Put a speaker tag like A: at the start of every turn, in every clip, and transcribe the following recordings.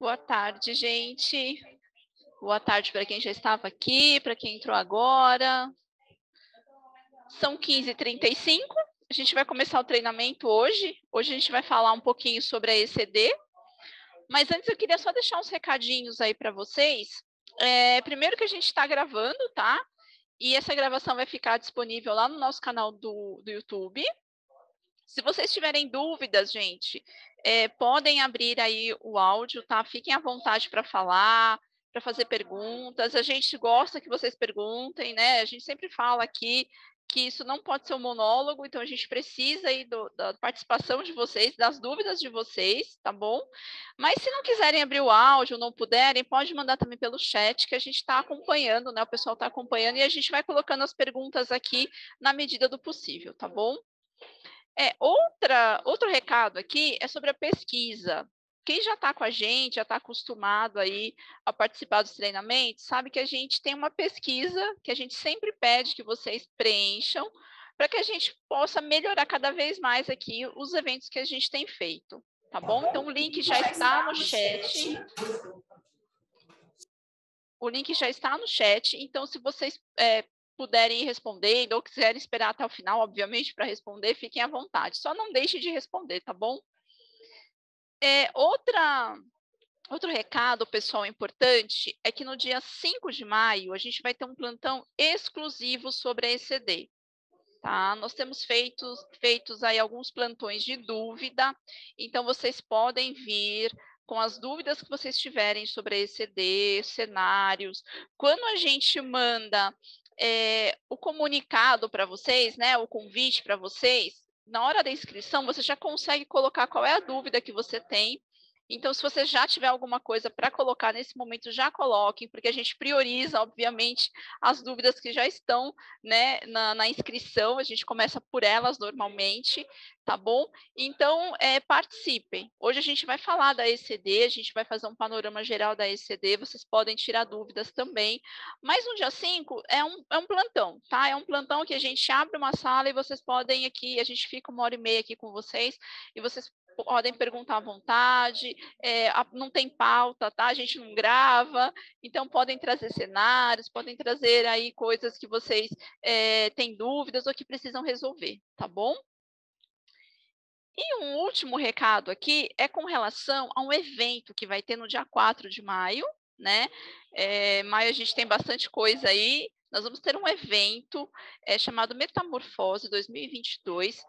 A: Boa tarde, gente. Boa tarde para quem já estava aqui, para quem entrou agora. São 15h35. A gente vai começar o treinamento hoje. Hoje a gente vai falar um pouquinho sobre a ECD. Mas antes eu queria só deixar uns recadinhos aí para vocês. Primeiro que a gente está gravando, tá? E essa gravação vai ficar disponível lá no nosso canal do YouTube. Se vocês tiverem dúvidas, gente, podem abrir aí o áudio, tá? Fiquem à vontade para falar, para fazer perguntas. A gente gosta que vocês perguntem, né? A gente sempre fala aqui que isso não pode ser um monólogo, então a gente precisa aí da participação de vocês, das dúvidas de vocês, tá bom? Mas se não quiserem abrir o áudio, não puderem, pode mandar também pelo chat, que a gente está acompanhando, né? O pessoal está acompanhando e a gente vai colocando as perguntas aqui na medida do possível, tá bom? Outro recado aqui é sobre a pesquisa. Quem já está com a gente, já está acostumado aí a participar dos treinamentos, sabe que a gente tem uma pesquisa que a gente sempre pede que vocês preencham para que a gente possa melhorar cada vez mais aqui os eventos que a gente tem feito, tá bom? Então, o link já está no chat. O link já está no chat, então se vocês puderem ir respondendo ou quiserem esperar até o final, obviamente, para responder, fiquem à vontade. Só não deixe de responder, tá bom? Outro recado, pessoal, importante, é que no dia 5 de maio, a gente vai ter um plantão exclusivo sobre a ECD. Tá? Nós temos feitos aí alguns plantões de dúvida, então vocês podem vir com as dúvidas que vocês tiverem sobre a ECD, cenários. Quando a gente manda o comunicado para vocês, né, o convite para vocês, na hora da inscrição, você já consegue colocar qual é a dúvida que você tem. Então, se você já tiver alguma coisa para colocar nesse momento, já coloquem, porque a gente prioriza, obviamente, as dúvidas que já estão, né, na inscrição, a gente começa por elas normalmente, tá bom? Então, participem. Hoje a gente vai falar da ECD, a gente vai fazer um panorama geral da ECD, vocês podem tirar dúvidas também, mas no dia 5 é um plantão, tá? É um plantão que a gente abre uma sala e vocês podem aqui, a gente fica 1h30 aqui com vocês, e vocês podem perguntar à vontade, não tem pauta, tá? A gente não grava, então podem trazer cenários, podem trazer aí coisas que vocês têm dúvidas ou que precisam resolver, tá bom? E um último recado aqui é com relação a um evento que vai ter no dia 4 de maio, né? Maio a gente tem bastante coisa aí. Nós vamos ter um evento chamado Metamorfose 2022.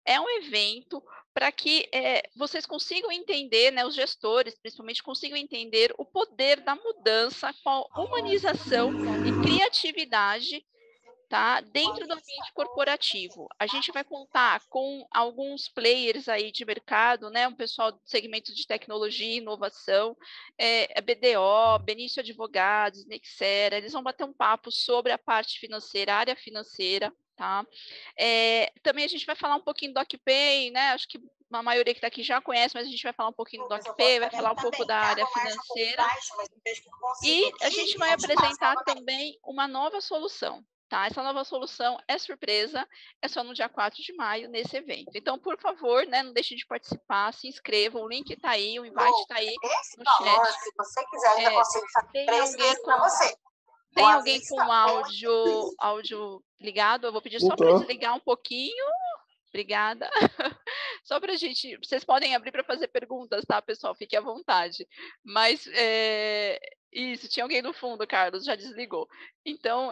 A: É um evento para que vocês consigam entender, né, os gestores, principalmente, consigam entender o poder da mudança com a humanização e criatividade, tá? Dentro do ambiente corporativo. A gente vai contar com alguns players aí de mercado, né? Um pessoal do segmento de tecnologia e inovação, a BDO, Benício Advogados, Nexera, eles vão bater um papo sobre a parte financeira, a área financeira, tá? Também a gente vai falar um pouquinho do DocPay, né? Acho que a maioria que está aqui já conhece, mas a gente vai falar um pouquinho do DocPay, vai falar um pouco da área financeira. E a gente vai apresentar também uma nova solução, tá? Essa nova solução é surpresa, é só no dia 4 de maio, nesse evento. Então, por favor, né, não deixem de participar, se inscrevam, o link está aí, o invite está aí no chat.
B: Se você quiser, ainda consigo fazer
A: Tem
B: 3
A: alguém
B: vezes para você.
A: Tem alguém com áudio ligado? Eu vou pedir só para desligar um pouquinho. Obrigada. Só para vocês podem abrir para fazer perguntas, tá, pessoal? Fique à vontade. Mas, isso, tinha alguém no fundo, Carlos, já desligou. Então,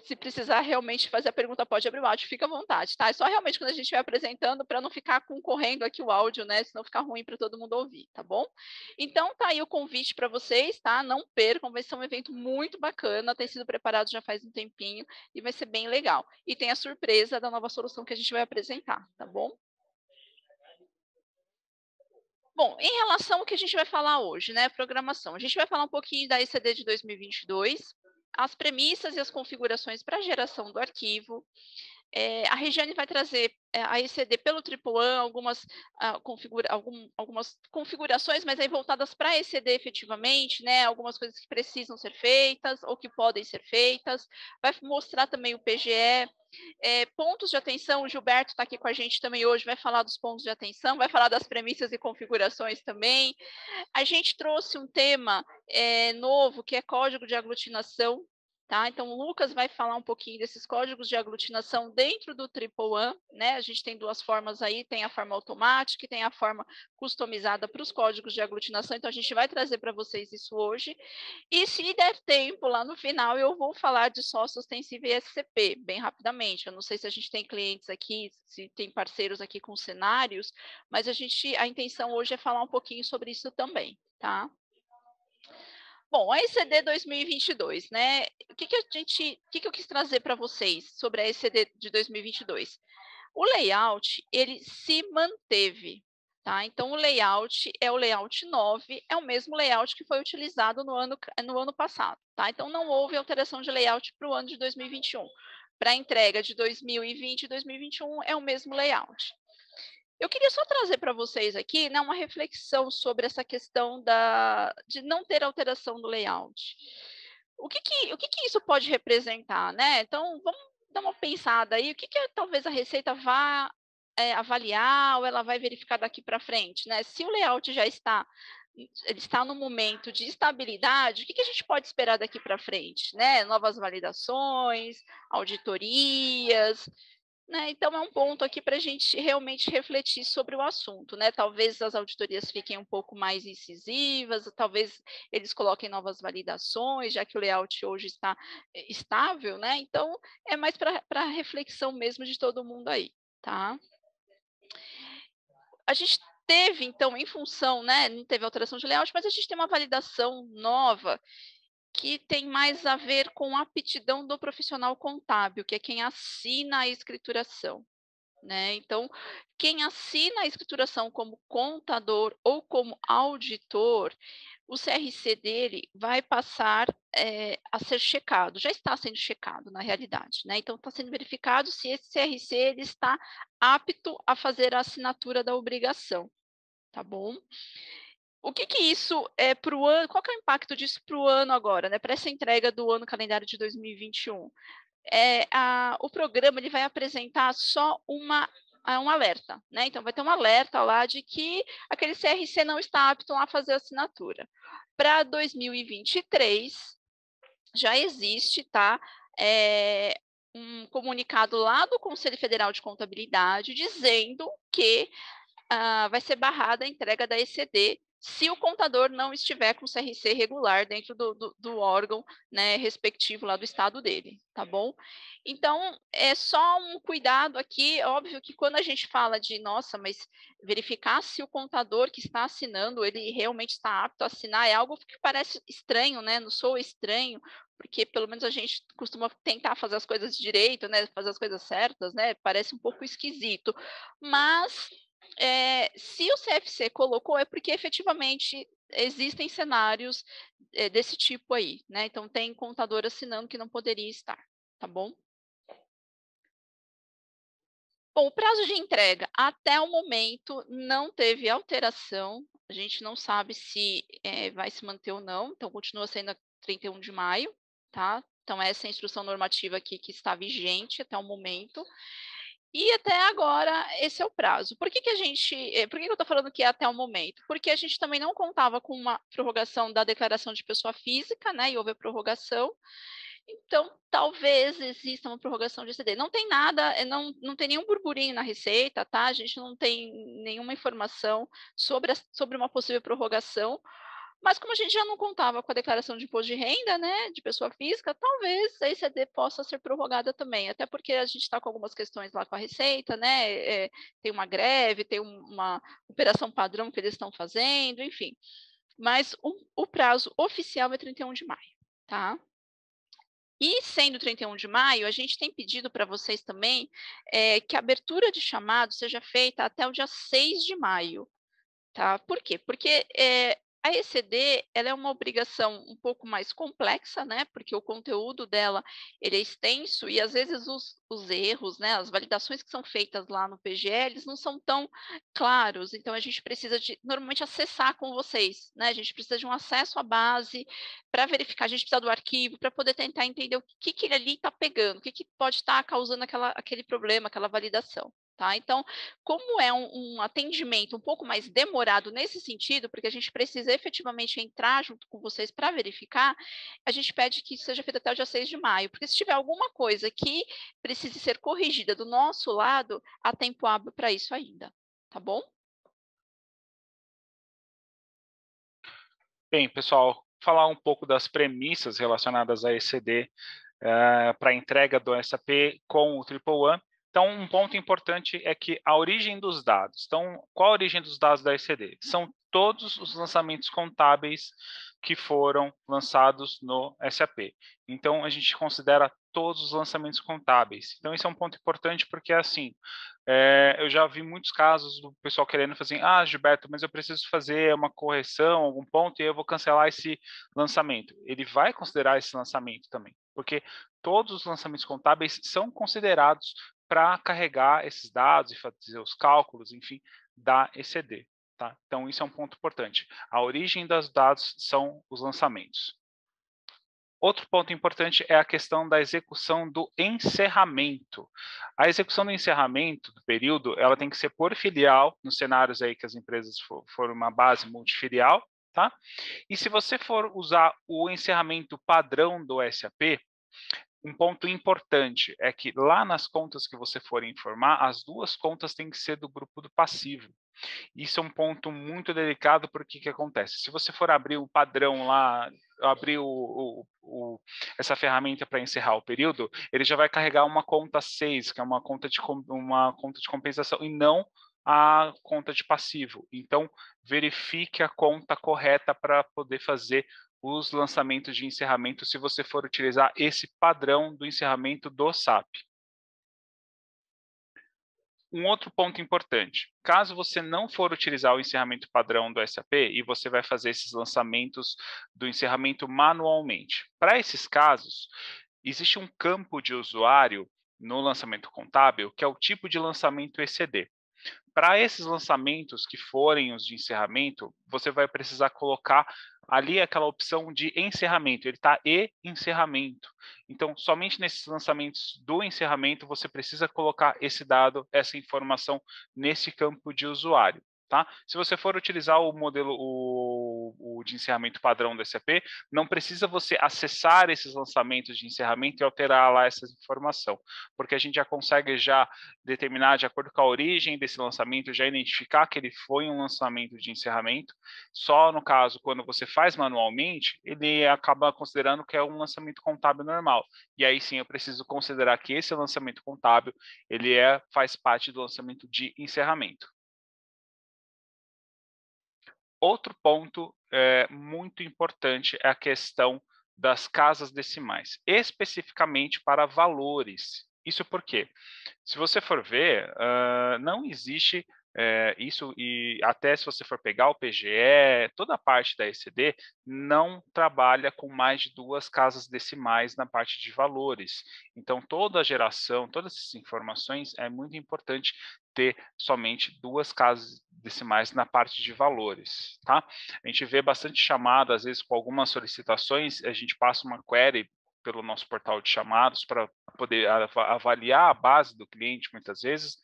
A: se precisar realmente fazer a pergunta, pode abrir o áudio, fica à vontade, tá? É só realmente quando a gente vai apresentando, para não ficar concorrendo aqui o áudio, né? Senão fica ruim para todo mundo ouvir, tá bom? Então, tá aí o convite para vocês, tá? Não percam, vai ser um evento muito bacana, tem sido preparado já faz um tempinho e vai ser bem legal. E tem a surpresa da nova solução que a gente vai apresentar, tá bom? Bom, em relação ao que a gente vai falar hoje, né, programação, a gente vai falar um pouquinho da ECD de 2022, as premissas e as configurações para a geração do arquivo. A Regiane vai trazer a ECD pelo Triple-A, algumas configurações, mas aí voltadas para a ECD efetivamente, né? Algumas coisas que precisam ser feitas ou que podem ser feitas. Vai mostrar também o PGE. Pontos de atenção, o Gilberto está aqui com a gente também hoje, vai falar dos pontos de atenção, vai falar das premissas e configurações também. A gente trouxe um tema novo, que é código de aglutinação, tá? Então, o Lucas vai falar um pouquinho desses códigos de aglutinação dentro do Triple-A, né? A gente tem duas formas aí, tem a forma automática e tem a forma customizada para os códigos de aglutinação, então a gente vai trazer para vocês isso hoje. E se der tempo, lá no final, eu vou falar de sócio ostensivo e SCP, bem rapidamente. Eu não sei se a gente tem clientes aqui, se tem parceiros aqui com cenários, mas a intenção hoje é falar um pouquinho sobre isso também, tá? Bom, a ECD 2022, né? O que eu quis trazer para vocês sobre a ECD de 2022? O layout, ele se manteve, tá? Então, o layout é o layout 9, é o mesmo layout que foi utilizado no ano passado, tá? Então, não houve alteração de layout para o ano de 2021. Para a entrega de 2020 e 2021, é o mesmo layout. Eu queria só trazer para vocês aqui, né, uma reflexão sobre essa questão de não ter alteração do layout. O que isso pode representar, né? Então, vamos dar uma pensada aí, o que talvez a Receita vá avaliar ou ela vai verificar daqui para frente, né? Se o layout já ele está no momento de estabilidade, o que a gente pode esperar daqui para frente, né? Novas validações, auditorias, né? Então, é um ponto aqui para a gente realmente refletir sobre o assunto, né? Talvez as auditorias fiquem um pouco mais incisivas, talvez eles coloquem novas validações, já que o layout hoje está estável, né? Então, é mais para reflexão mesmo de todo mundo aí, tá? A gente teve, então, em função, né? Não teve alteração de layout, mas a gente tem uma validação nova que tem mais a ver com a aptidão do profissional contábil, que é quem assina a escrituração, né? Então, quem assina a escrituração como contador ou como auditor, o CRC dele vai passar a ser checado, já está sendo checado na realidade, né? Então, está sendo verificado se esse CRC ele está apto a fazer a assinatura da obrigação, tá bom? O que isso é para o ano? Qual que é o impacto disso para o ano agora, né? Para essa entrega do ano calendário de 2021? O programa ele vai apresentar só um alerta, né? Então, vai ter um alerta lá de que aquele CRC não está apto a fazer assinatura. Para 2023, já existe, tá? Um comunicado lá do Conselho Federal de Contabilidade dizendo que vai ser barrada a entrega da ECD se o contador não estiver com CRC regular dentro do órgão, né, respectivo lá do estado dele, tá bom? Então, é só um cuidado aqui, óbvio que quando a gente fala de, nossa, mas verificar se o contador que está assinando, ele realmente está apto a assinar, é algo que parece estranho, né, não sou estranho, porque pelo menos a gente costuma tentar fazer as coisas direito, né, fazer as coisas certas, né, parece um pouco esquisito, mas se o CFC colocou, é porque efetivamente existem cenários desse tipo aí, né? Então, tem contador assinando que não poderia estar, tá bom? Bom, o prazo de entrega, até o momento, não teve alteração. A gente não sabe se vai se manter ou não, então continua sendo a 31 de maio, tá? Então, essa é a instrução normativa aqui que está vigente até o momento. E até agora, esse é o prazo. Por que eu estou falando que é até o momento? Porque a gente também não contava com uma prorrogação da declaração de pessoa física, né? E houve a prorrogação. Então, talvez exista uma prorrogação de ECD. Não tem nada, não tem nenhum burburinho na Receita, tá? A gente não tem nenhuma informação sobre uma possível prorrogação. Mas como a gente já não contava com a declaração de imposto de renda, né, de pessoa física, talvez a ECD possa ser prorrogada também, até porque a gente está com algumas questões lá com a Receita, né, tem uma greve, tem uma operação padrão que eles estão fazendo, enfim. Mas o prazo oficial é 31 de maio, tá? E sendo 31 de maio, a gente tem pedido para vocês também que a abertura de chamado seja feita até o dia 6 de maio, tá? Por quê? Porque A ECD, ela é uma obrigação um pouco mais complexa, né, porque o conteúdo dela, ele é extenso e às vezes os erros, né, as validações que são feitas lá no PGE, eles não são tão claros, então a gente precisa de normalmente acessar com vocês, né, a gente precisa de um acesso à base para verificar, a gente precisa do arquivo para poder tentar entender o que ele ali está pegando, o que pode estar causando aquele problema, aquela validação. Tá? Então, como é um atendimento um pouco mais demorado nesse sentido, porque a gente precisa efetivamente entrar junto com vocês para verificar, a gente pede que isso seja feito até o dia 6 de maio, porque se tiver alguma coisa que precise ser corrigida do nosso lado, há tempo hábil para isso ainda, tá bom?
C: Bem, pessoal, falar um pouco das premissas relacionadas a ECD para a entrega do SAP com o Triple One. Então, um ponto importante é que a origem dos dados. Então, qual a origem dos dados da ECD? São todos os lançamentos contábeis que foram lançados no SAP. Então, a gente considera todos os lançamentos contábeis. Então, esse é um ponto importante porque, assim, eu já vi muitos casos do pessoal querendo fazer, Gilberto, mas eu preciso fazer uma correção, algum ponto, e eu vou cancelar esse lançamento. Ele vai considerar esse lançamento também, porque todos os lançamentos contábeis são considerados para carregar esses dados e fazer os cálculos, enfim, da ECD. Tá? Então, isso é um ponto importante. A origem dos dados são os lançamentos. Outro ponto importante é a questão da execução do encerramento. A execução do encerramento do período, ela tem que ser por filial, nos cenários aí que as empresas for uma base multifilial, tá? E se você for usar o encerramento padrão do SAP, um ponto importante é que lá nas contas que você for informar, as duas contas têm que ser do grupo do passivo. Isso é um ponto muito delicado, porque o que acontece? Se você for abrir o padrão lá, abrir essa ferramenta para encerrar o período, ele já vai carregar uma conta 6, que é uma conta de compensação, e não a conta de passivo. Então, verifique a conta correta para poder fazer os lançamentos de encerramento, se você for utilizar esse padrão do encerramento do SAP. Um outro ponto importante, caso você não for utilizar o encerramento padrão do SAP e você vai fazer esses lançamentos do encerramento manualmente. Para esses casos, existe um campo de usuário no lançamento contábil, que é o tipo de lançamento ECD. Para esses lançamentos que forem os de encerramento, você vai precisar colocar ali aquela opção de encerramento, ele está e encerramento. Então, somente nesses lançamentos do encerramento, você precisa colocar esse dado, essa informação nesse campo de usuário. Tá? Se você for utilizar o modelo o de encerramento padrão do SAP, não precisa você acessar esses lançamentos de encerramento e alterar lá essa informação, porque a gente já consegue já determinar, de acordo com a origem desse lançamento, já identificar que ele foi um lançamento de encerramento. Só no caso, quando você faz manualmente, ele acaba considerando que é um lançamento contábil normal. E aí sim eu preciso considerar que esse lançamento contábil, ele faz parte do lançamento de encerramento. Outro ponto muito importante é a questão das casas decimais, especificamente para valores. Isso porque, se você for ver, não existe isso, e até se você for pegar o PGE, toda a parte da ECD não trabalha com mais de 2 casas decimais na parte de valores. Então, toda a geração, todas essas informações, é muito importante ter somente 2 casas decimais na parte de valores, tá? A gente vê bastante chamada, às vezes com algumas solicitações, a gente passa uma query pelo nosso portal de chamados para poder avaliar a base do cliente muitas vezes,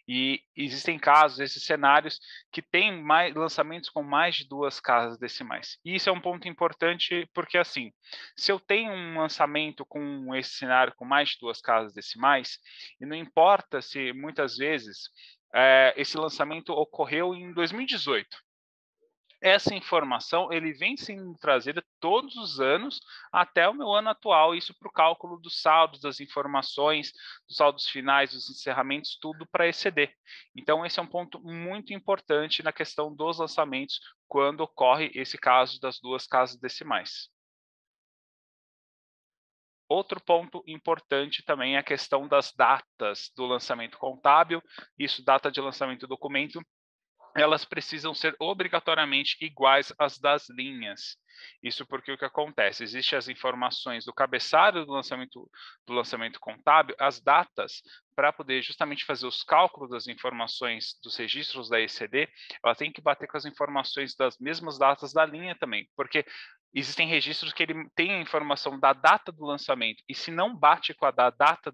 C: e existem casos, esses cenários que têm lançamentos com mais de 2 casas decimais. E isso é um ponto importante porque, assim, se eu tenho um lançamento com esse cenário com mais de 2 casas decimais, e não importa se muitas vezes esse lançamento ocorreu em 2018. Essa informação ele vem sendo trazida todos os anos até o meu ano atual, isso para o cálculo dos saldos, das informações, dos saldos finais, dos encerramentos, tudo para ECD. Então, esse é um ponto muito importante na questão dos lançamentos, quando ocorre esse caso das 2 casas decimais. Outro ponto importante também é a questão das datas do lançamento contábil, isso data de lançamento do documento, elas precisam ser obrigatoriamente iguais às das linhas. Isso porque o que acontece? Existem as informações do cabeçalho do lançamento contábil, as datas, para poder justamente fazer os cálculos das informações dos registros da ECD, ela tem que bater com as informações das mesmas datas da linha também, porque existem registros que ele tem a informação da data do lançamento, e se não bate com a da data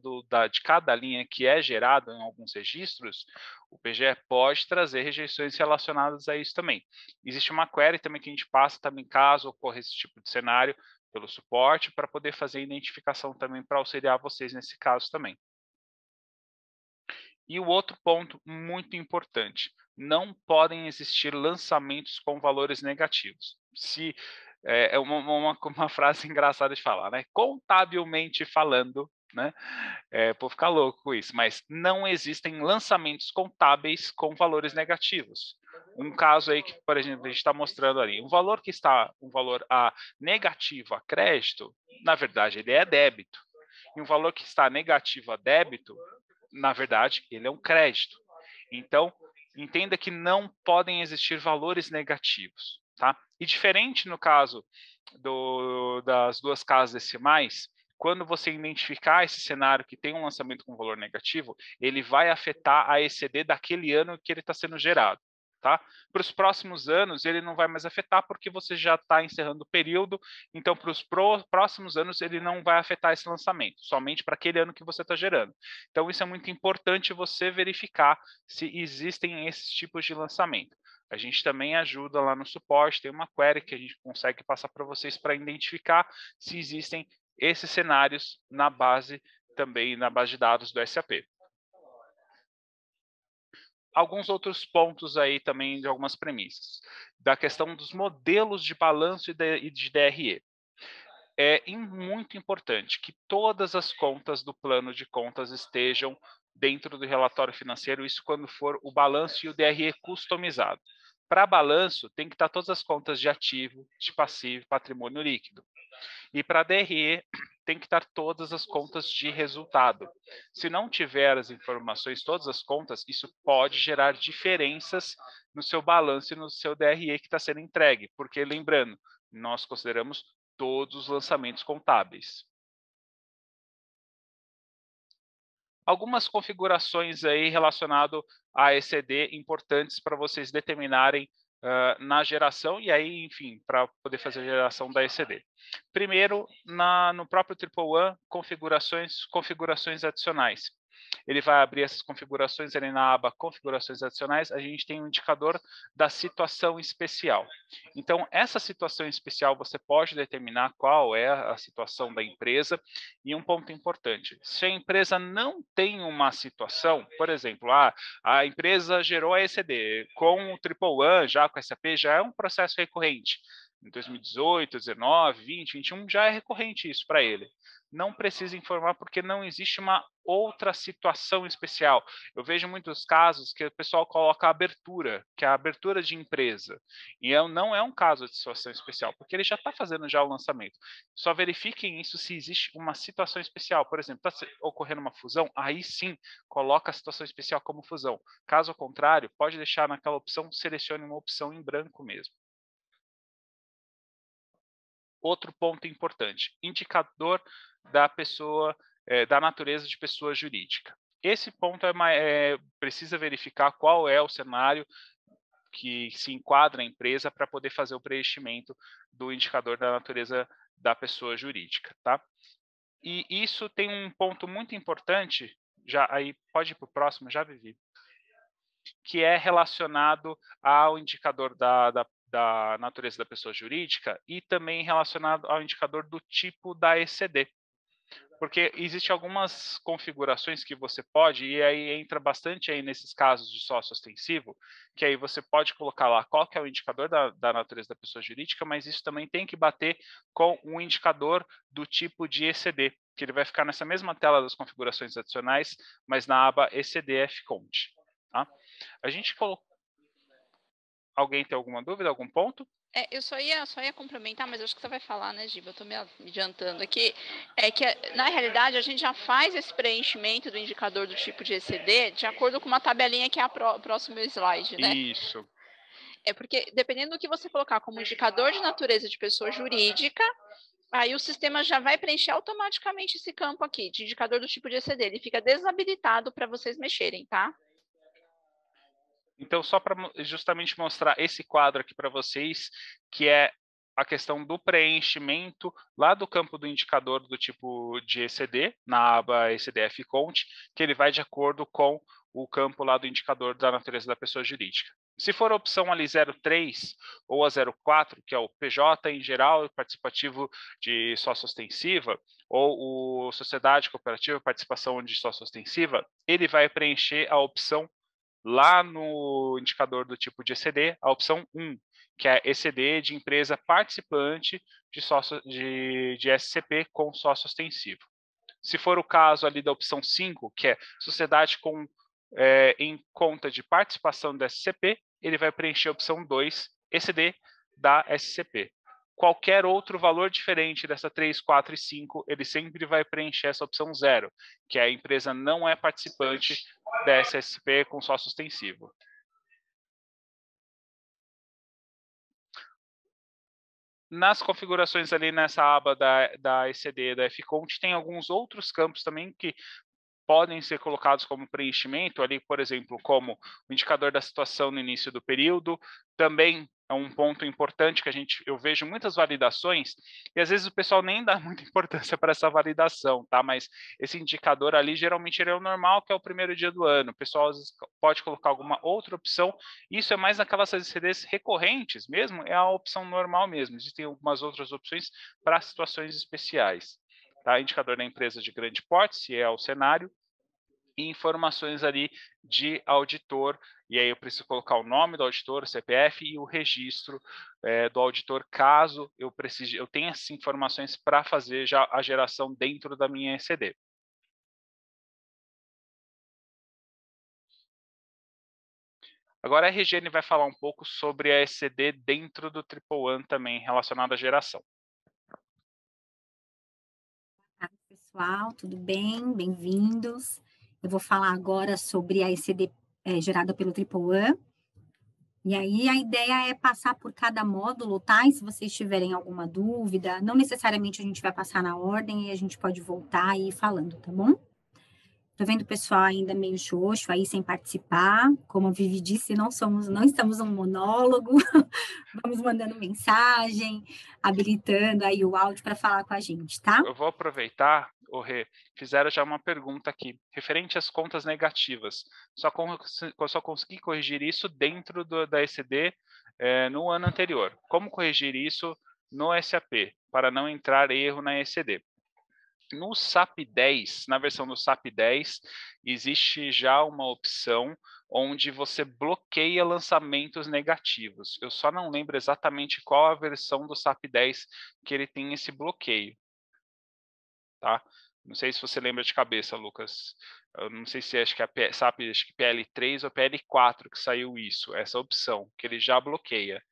C: de cada linha que é gerada em alguns registros, o PGE pode trazer rejeições relacionadas a isso também. Existe uma query também que a gente passa também caso ocorra esse tipo de cenário pelo suporte para poder fazer identificação também para auxiliar vocês nesse caso também. E o outro ponto muito importante, não podem existir lançamentos com valores negativos. Se é uma frase engraçada de falar, né? Contabilmente falando, né? Por ficar louco com isso, mas não existem lançamentos contábeis com valores negativos. Um caso aí que, por exemplo, a gente está mostrando ali, um valor que está, um valor a negativo a crédito, na verdade, ele é débito. E um valor que está negativo a débito, na verdade, ele é um crédito. Então, entenda que não podem existir valores negativos, tá? E diferente no caso das duas casas decimais, quando você identificar esse cenário que tem um lançamento com valor negativo, ele vai afetar a ECD daquele ano que ele está sendo gerado. Tá? Para os próximos anos, ele não vai mais afetar porque você já está encerrando o período, então para os próximos anos ele não vai afetar esse lançamento, somente para aquele ano que você está gerando. Então isso é muito importante você verificar se existem esses tipos de lançamento. A gente também ajuda lá no suporte, tem uma query que a gente consegue passar para vocês para identificar se existem esses cenários na base também, na base de dados do SAP. Alguns outros pontos aí também de algumas premissas. Da questão dos modelos de balanço e de DRE. É muito importante que todas as contas do plano de contas estejam dentro do relatório financeiro, isso quando for o balanço e o DRE customizado. Para balanço, tem que estar todas as contas de ativo, de passivo, patrimônio líquido. E para DRE, tem que estar todas as contas de resultado. Se não tiver as informações, todas as contas, isso pode gerar diferenças no seu balanço e no seu DRE que está sendo entregue, porque, lembrando, nós consideramos todos os lançamentos contábeis. Algumas configurações aí relacionado a ECD importantes para vocês determinarem na geração e aí, enfim, para poder fazer a geração da ECD. Primeiro, no próprio Triple One, configurações adicionais. Ele vai abrir essas configurações ali na aba configurações adicionais, a gente tem um indicador da situação especial. Então, essa situação especial você pode determinar qual é a situação da empresa e um ponto importante, se a empresa não tem uma situação, por exemplo, a empresa gerou a ECD com o Triple One, já com a SAP, já é um processo recorrente. Em 2018, 19, 20, 21, já é recorrente isso para ele. Não precisa informar porque não existe uma outra situação especial. Eu vejo muitos casos que o pessoal coloca a abertura, que é a abertura de empresa. E não é um caso de situação especial, porque ele já está fazendo já o lançamento. Só verifiquem isso se existe uma situação especial. Por exemplo, está ocorrendo uma fusão, aí sim, coloca a situação especial como fusão. Caso contrário, pode deixar naquela opção, selecione uma opção em branco mesmo. Outro ponto importante, indicador da pessoa, da natureza de pessoa jurídica. Esse ponto precisa verificar qual é o cenário que se enquadra a empresa para poder fazer o preenchimento do indicador da natureza da pessoa jurídica, tá? E isso tem um ponto muito importante, já aí pode ir para o próximo, já Vivi, que é relacionado ao indicador da natureza da pessoa jurídica e também relacionado ao indicador do tipo da ECD. Porque existem algumas configurações que você pode, e aí entra bastante aí nesses casos de sócio ostensivo, que aí você pode colocar lá qual que é o indicador da natureza da pessoa jurídica, mas isso também tem que bater com o indicador do tipo de ECD, que ele vai ficar nessa mesma tela das configurações adicionais, mas na aba ECDF Cont. Tá? A gente colocou. Alguém tem alguma dúvida, algum ponto?
A: Eu só ia complementar, mas acho que você vai falar, né, Giba? Eu estou me adiantando aqui. É que, na realidade, a gente já faz esse preenchimento do indicador do tipo de ECD de acordo com uma tabelinha que é o próximo slide, né?
C: Isso.
A: É porque, dependendo do que você colocar como indicador de natureza de pessoa jurídica, aí o sistema já vai preencher automaticamente esse campo aqui, de indicador do tipo de ECD. Ele fica desabilitado para vocês mexerem, tá?
C: Então, só para justamente mostrar esse quadro aqui para vocês, que é a questão do preenchimento lá do campo do indicador do tipo de ECD, na aba ECDF Conte, que ele vai de acordo com o campo lá do indicador da natureza da pessoa jurídica. Se for a opção ali 03 ou a 04, que é o PJ em geral, participativo de sócio ostensiva, ou o sociedade cooperativa, participação de sócio ostensiva, ele vai preencher a opção lá no indicador do tipo de ECD, a opção 1, que é ECD de empresa participante de SCP com sócio ostensivo. Se for o caso ali da opção 5, que é sociedade com em conta de participação da SCP, ele vai preencher a opção 2, ECD da SCP. Qualquer outro valor diferente dessa 3, 4 e 5, ele sempre vai preencher essa opção 0, que a empresa não é participante da SSP com sócio ostensivo. Nas configurações ali nessa aba da ECD, da FCONT, tem alguns outros campos também que podem ser colocados como preenchimento, ali, por exemplo, como o indicador da situação no início do período, também é um ponto importante que eu vejo muitas validações, e às vezes o pessoal nem dá muita importância para essa validação, tá? Mas esse indicador ali, geralmente ele é o normal, que é o primeiro dia do ano. O pessoal às vezes pode colocar alguma outra opção, isso é mais naquelas CDs recorrentes mesmo, é a opção normal mesmo. Existem algumas outras opções para situações especiais. Tá? Indicador da empresa de grande porte, se é o cenário, e informações ali de auditor, e aí eu preciso colocar o nome do auditor, o CPF e o registro do auditor, caso eu tenha essas informações para fazer já a geração dentro da minha ECD. Agora a Regiane vai falar um pouco sobre a ECD dentro do Triple One também, relacionado à geração.
D: Olá, pessoal, tudo bem? Bem-vindos. Eu vou falar agora sobre a ECD gerada pelo Triple One. E aí a ideia é passar por cada módulo, tá? E se vocês tiverem alguma dúvida, não necessariamente a gente vai passar na ordem e a gente pode voltar e ir falando, tá bom? Tô vendo o pessoal ainda meio xoxo aí sem participar. Como a Vivi disse, não estamos num monólogo. Vamos mandando mensagem, habilitando aí o áudio para falar com a gente, tá?
C: Eu vou aproveitar, Rê, fizeram já uma pergunta aqui, referente às contas negativas. Só consegui corrigir isso dentro da ECD no ano anterior. Como corrigir isso no SAP, para não entrar erro na ECD? No SAP 10, na versão do SAP 10, existe já uma opção onde você bloqueia lançamentos negativos. Eu só não lembro exatamente qual a versão do SAP 10 que ele tem esse bloqueio. Tá? Não sei se você lembra de cabeça, Lucas. Eu não sei se acho que é SAP, acho que PL3 ou PL4 que saiu isso, essa opção, que ele já bloqueia.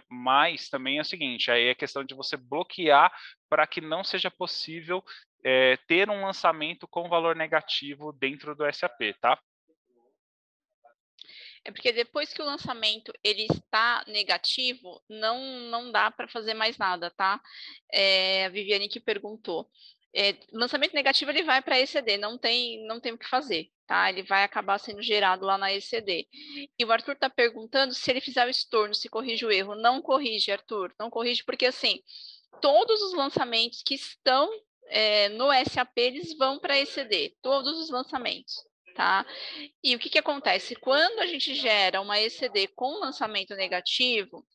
C: Mas também é o seguinte, aí é questão de você bloquear para que não seja possível ter um lançamento com valor negativo dentro do SAP, tá?
A: É porque depois que o lançamento ele está negativo, não dá para fazer mais nada, tá? A Viviane que perguntou. Lançamento negativo ele vai para a ECD, não tem o que fazer, tá? Ele vai acabar sendo gerado lá na ECD. E o Arthur está perguntando se ele fizer o estorno, se corrige o erro. Não corrige, Arthur, não corrige, porque assim, todos os lançamentos que estão no SAP, eles vão para a ECD, todos os lançamentos. Tá? E o que acontece? Quando a gente gera uma ECD com lançamento negativo,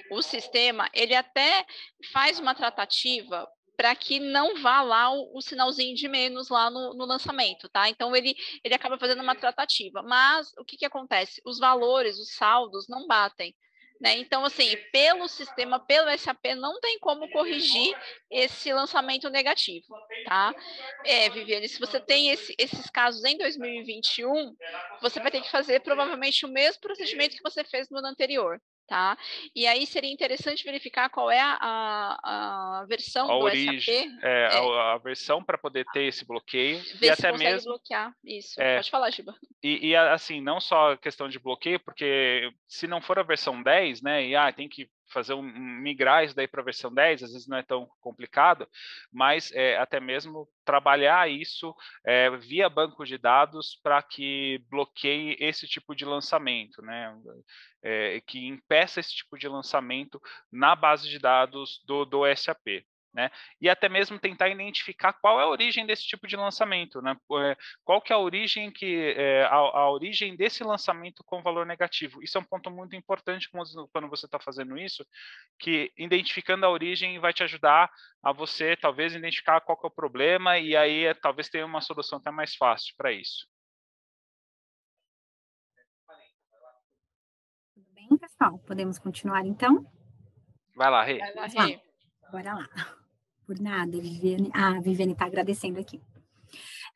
A: o sistema ele até faz uma tratativa para que não vá lá o sinalzinho de menos lá no lançamento, tá? Então ele acaba fazendo uma tratativa, mas o que acontece? Os valores, os saldos não batem. Né? Então, assim, pelo sistema, pelo SAP, não tem como corrigir esse lançamento negativo, tá? Viviane, se você tem esses casos em 2021, você vai ter que fazer provavelmente o mesmo procedimento que você fez no ano anterior, tá? E aí seria interessante verificar qual é a versão
C: A
A: do
C: origem,
A: SAP.
C: a versão para poder ter esse bloqueio, e
A: Ver se
C: até
A: consegue
C: mesmo,
A: bloquear. Isso.
C: é,
A: Pode falar, Giba.
C: e assim, não só a questão de bloqueio, porque se não for a versão 10, né, e tem que fazer migrar isso daí para a versão 10, às vezes não é tão complicado, mas até mesmo trabalhar isso via banco de dados para que bloqueie esse tipo de lançamento, né, que impeça esse tipo de lançamento na base de dados do SAP. Né? E até mesmo tentar identificar qual é a origem desse tipo de lançamento, né? Qual que é a origem a origem desse lançamento com valor negativo. Isso é um ponto muito importante quando você está fazendo isso, que identificando a origem vai te ajudar a você talvez identificar qual que é o problema e aí talvez tenha uma solução até mais fácil para isso.
D: Tudo bem, pessoal? Podemos continuar então?
C: Vai lá, Rê.
A: Vai lá, Rê.
D: Bora lá. Por nada, Viviane. A Viviane está agradecendo aqui.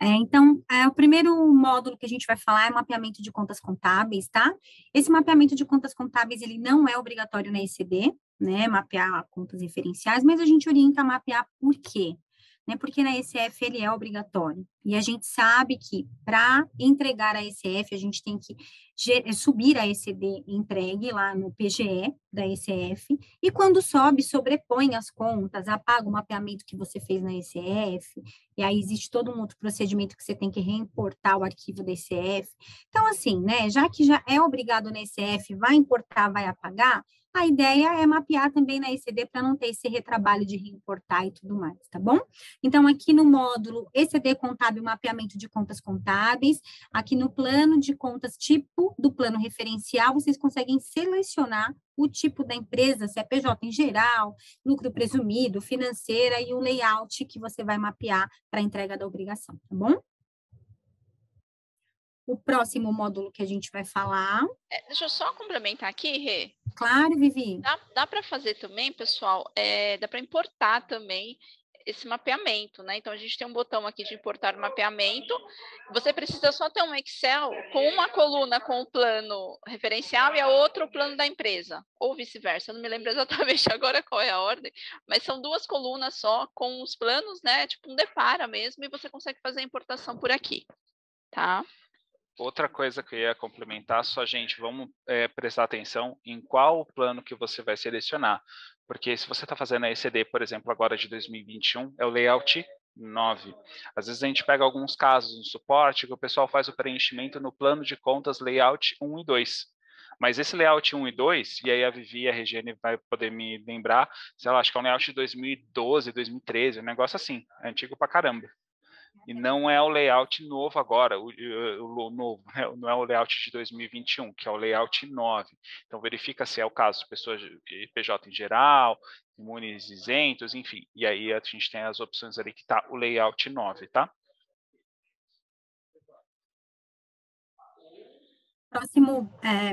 D: Então, o primeiro módulo que a gente vai falar é mapeamento de contas contábeis, tá? Esse mapeamento de contas contábeis, ele não é obrigatório na ECD, né? Mapear contas referenciais, mas a gente orienta a mapear por quê? Né? Porque na ECF ele é obrigatório. E a gente sabe que para entregar a ECF, a gente tem que subir a ECD entregue lá no PGE da ECF, e quando sobe, sobrepõe as contas, apaga o mapeamento que você fez na ECF, e aí existe todo um outro procedimento que você tem que reimportar o arquivo da ECF. Então, assim, né, já que já é obrigado na ECF, vai importar, vai apagar, a ideia é mapear também na ECD para não ter esse retrabalho de reimportar e tudo mais, tá bom? Então, aqui no módulo ECD contábil, mapeamento de contas contábeis, aqui no plano de contas tipo do plano referencial, vocês conseguem selecionar o tipo da empresa, se é PJ em geral, lucro presumido, financeira e o layout que você vai mapear para a entrega da obrigação, tá bom? O próximo módulo que a gente vai falar...
A: Deixa eu só complementar aqui, Rê.
D: Claro, Vivi.
A: Dá para fazer também, pessoal, dá para importar também esse mapeamento, né? Então, a gente tem um botão aqui de importar mapeamento. Você precisa só ter um Excel com uma coluna com o plano referencial e a outra o plano da empresa, ou vice-versa. Eu não me lembro exatamente agora qual é a ordem, mas são duas colunas só com os planos, né? Tipo um depara mesmo, e você consegue fazer a importação por aqui, tá?
C: Outra coisa que eu ia complementar, só, gente, vamos prestar atenção em qual plano que você vai selecionar. Porque se você está fazendo a ECD, por exemplo, agora de 2021, é o layout 9. Às vezes a gente pega alguns casos no suporte que o pessoal faz o preenchimento no plano de contas layout 1 e 2. Mas esse layout 1 e 2, e aí a Vivi e a Regiane vai poder me lembrar, sei lá, acho que é um layout de 2012, 2013, um negócio assim, é antigo pra caramba. E não é o layout novo agora, o novo, né? Não é o layout de 2021, que é o layout 9. Então, verifica se é o caso de pessoas de PJ em geral, imunes isentos, enfim. E aí a gente tem as opções ali que está o layout 9, tá?
D: Próximo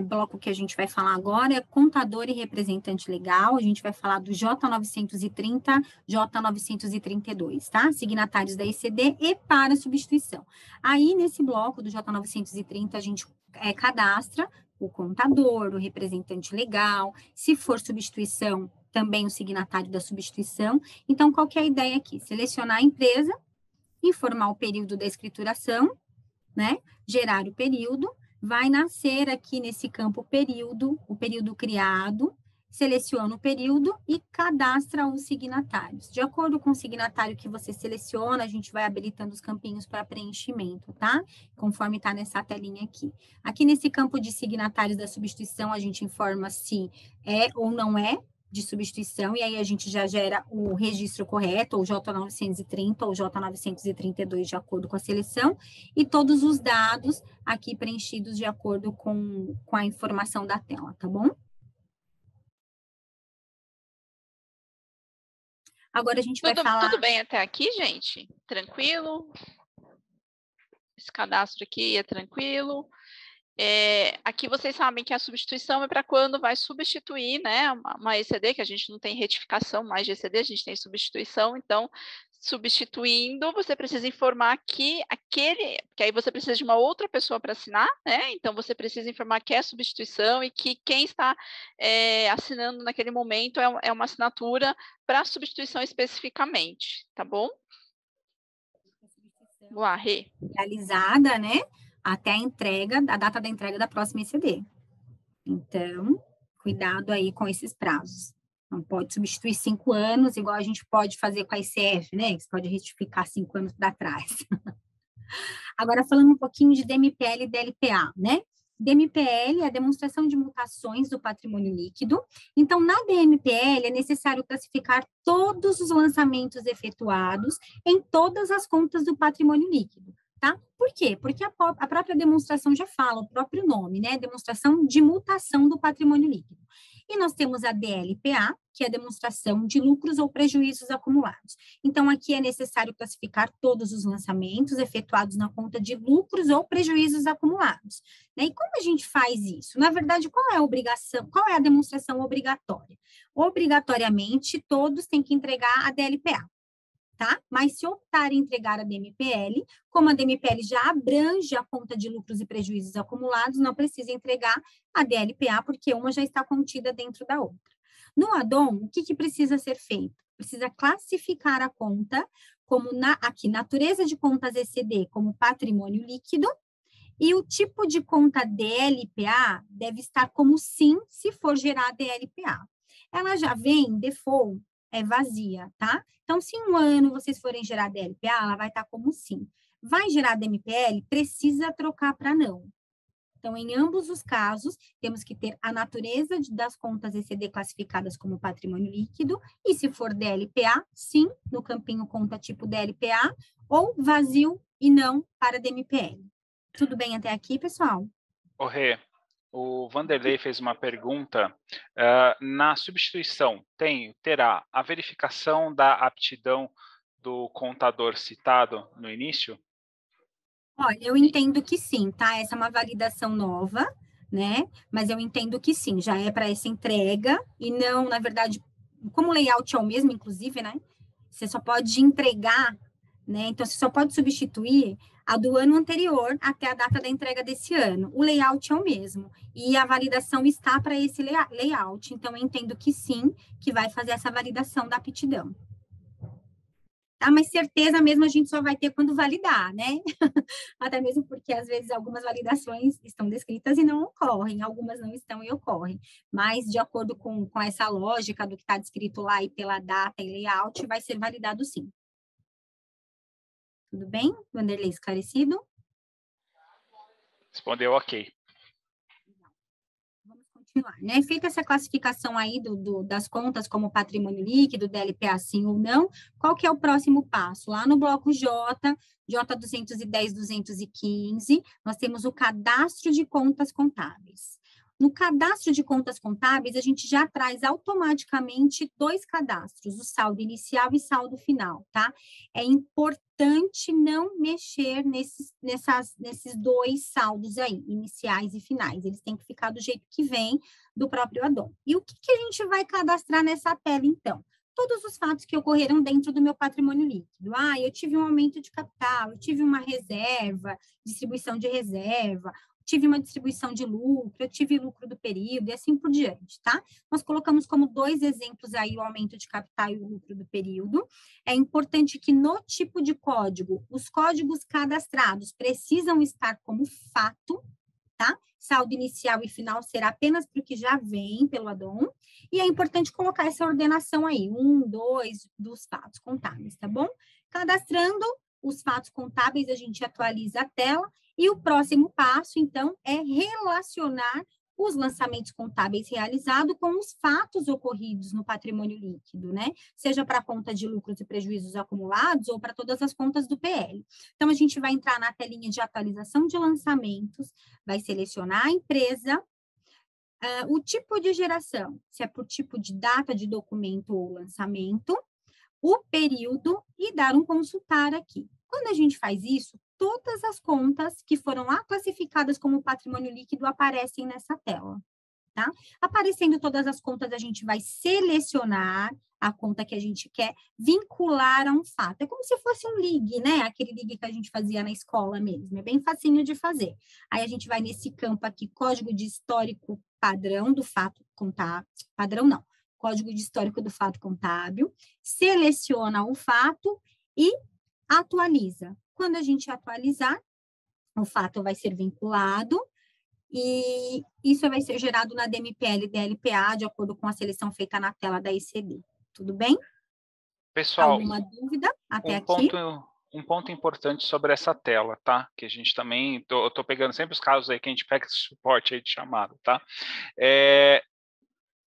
D: bloco que a gente vai falar agora é contador e representante legal. A gente vai falar do J930, J932, tá? Signatários da ECD e para substituição. Aí, nesse bloco do J930, a gente cadastra o contador, o representante legal. Se for substituição, também o signatário da substituição. Então, qual que é a ideia aqui? Selecionar a empresa, informar o período da escrituração, né? Gerar o período. Vai nascer aqui nesse campo o período criado, seleciona o período e cadastra os signatários. De acordo com o signatário que você seleciona, a gente vai habilitando os campinhos para preenchimento, tá? Conforme está nessa telinha aqui. Aqui nesse campo de signatários da substituição, a gente informa se é ou não é de substituição, e aí a gente já gera o registro correto, ou J930 ou J932, de acordo com a seleção, e todos os dados aqui preenchidos de acordo com a informação da tela, tá bom? Agora a gente vai falar...
A: Tudo bem até aqui, gente? Tranquilo? Esse cadastro aqui é tranquilo? Aqui vocês sabem que a substituição é para quando vai substituir, né, uma ECD, que a gente não tem retificação mais de ECD, a gente tem substituição, então substituindo, você precisa informar que aí você precisa de uma outra pessoa para assinar, né? Então você precisa informar que é substituição e que quem está assinando naquele momento é uma assinatura para substituição especificamente, tá bom? Boa, Rê.
D: Realizada, né? Até a data da entrega da próxima ECD. Então, cuidado aí com esses prazos. Não pode substituir 5 anos, igual a gente pode fazer com a ICF, né? Que você pode retificar 5 anos para trás. Agora, falando um pouquinho de DMPL e DLPA, né? DMPL é a demonstração de mutações do patrimônio líquido. Então, na DMPL, é necessário classificar todos os lançamentos efetuados em todas as contas do patrimônio líquido, tá? Por quê? Porque a própria demonstração já fala, o próprio nome, né? Demonstração de mutação do patrimônio líquido. E nós temos a DLPA, que é a demonstração de lucros ou prejuízos acumulados. Então, aqui é necessário classificar todos os lançamentos efetuados na conta de lucros ou prejuízos acumulados. Né? E como a gente faz isso? Na verdade, qual é a obrigação? Qual é a demonstração obrigatória? Obrigatoriamente, todos têm que entregar a DLPA. Tá? Mas se optar em entregar a DMPL, como a DMPL já abrange a conta de lucros e prejuízos acumulados, não precisa entregar a DLPA, porque uma já está contida dentro da outra. No add-on, o que precisa ser feito? Precisa classificar a conta como, aqui, natureza de contas ECD como patrimônio líquido, e o tipo de conta DLPA deve estar como sim, se for gerar DLPA. Ela já vem, default, é vazia, tá? Então, se um ano vocês forem gerar DLPA, ela vai estar como sim. Vai gerar DMPL, precisa trocar para não. Então, em ambos os casos, temos que ter a natureza das contas ECD classificadas como patrimônio líquido, e se for DLPA, sim, no campinho conta tipo DLPA, ou vazio e não para DMPL. Tudo bem até aqui, pessoal?
C: Rê, o Vanderlei fez uma pergunta. Na substituição, terá a verificação da aptidão do contador citado no início?
D: Olha, eu entendo que sim, tá? Essa é uma validação nova, né? Mas eu entendo que sim, já é para essa entrega e não, na verdade, como o layout é o mesmo, inclusive, né? Você só pode entregar, né? Então, você só pode substituir a do ano anterior até a data da entrega desse ano. O layout é o mesmo e a validação está para esse layout. Então, eu entendo que sim, que vai fazer essa validação da aptidão. Tá, mas certeza mesmo a gente só vai ter quando validar, né? Até mesmo porque, às vezes, algumas validações estão descritas e não ocorrem, algumas não estão e ocorrem. Mas, de acordo com essa lógica do que está descrito lá e pela data e layout, vai ser validado sim. Tudo bem? Vanderlei, esclarecido?
C: Respondeu ok.
D: Vamos continuar, né? Feita essa classificação aí das contas como patrimônio líquido, DLPA sim ou não, qual que é o próximo passo? Lá no bloco J, J210, 215, nós temos o cadastro de contas contábeis. No cadastro de contas contábeis, a gente já traz automaticamente 2 cadastros, o saldo inicial e saldo final, tá? É importante não mexer nesses 2 saldos aí, iniciais e finais. Eles têm que ficar do jeito que vem do próprio add-on. E o que a gente vai cadastrar nessa tela, então? Todos os fatos que ocorreram dentro do meu patrimônio líquido. Ah, eu tive um aumento de capital, eu tive uma reserva, distribuição de reserva, tive uma distribuição de lucro, eu tive lucro do período e assim por diante, tá? Nós colocamos como 2 exemplos aí o aumento de capital e o lucro do período. É importante que no tipo de código, os códigos cadastrados precisam estar como fato, tá? Saldo inicial e final será apenas para o que já vem pelo add-on. E é importante colocar essa ordenação aí, 1, 2 dos fatos contábeis, tá bom? Cadastrando os fatos contábeis, a gente atualiza a tela. E o próximo passo, então, é relacionar os lançamentos contábeis realizados com os fatos ocorridos no patrimônio líquido, né? Seja para a conta de lucros e prejuízos acumulados ou para todas as contas do PL. Então, a gente vai entrar na telinha de atualização de lançamentos, vai selecionar a empresa, o tipo de geração, se é por tipo de data de documento ou lançamento, o período e dar um consultar aqui. Quando a gente faz isso, todas as contas que foram lá classificadas como patrimônio líquido aparecem nessa tela, tá? Aparecendo todas as contas, a gente vai selecionar a conta que a gente quer vincular a um fato. É como se fosse um ligue, né? Aquele ligue que a gente fazia na escola mesmo. É bem facinho de fazer. Aí a gente vai nesse campo aqui, código de histórico padrão do fato contábil. Padrão não. Código de histórico do fato contábil. Seleciona o fato e atualiza. Quando a gente atualizar, o fato vai ser vinculado e isso vai ser gerado na DMPL e DLPA, de acordo com a seleção feita na tela da ECD. Tudo bem?
C: Pessoal,
D: alguma dúvida até aqui?
C: Um ponto importante sobre essa tela, tá? Que a gente também, eu tô pegando sempre os casos aí que a gente pega esse suporte aí de chamada, tá?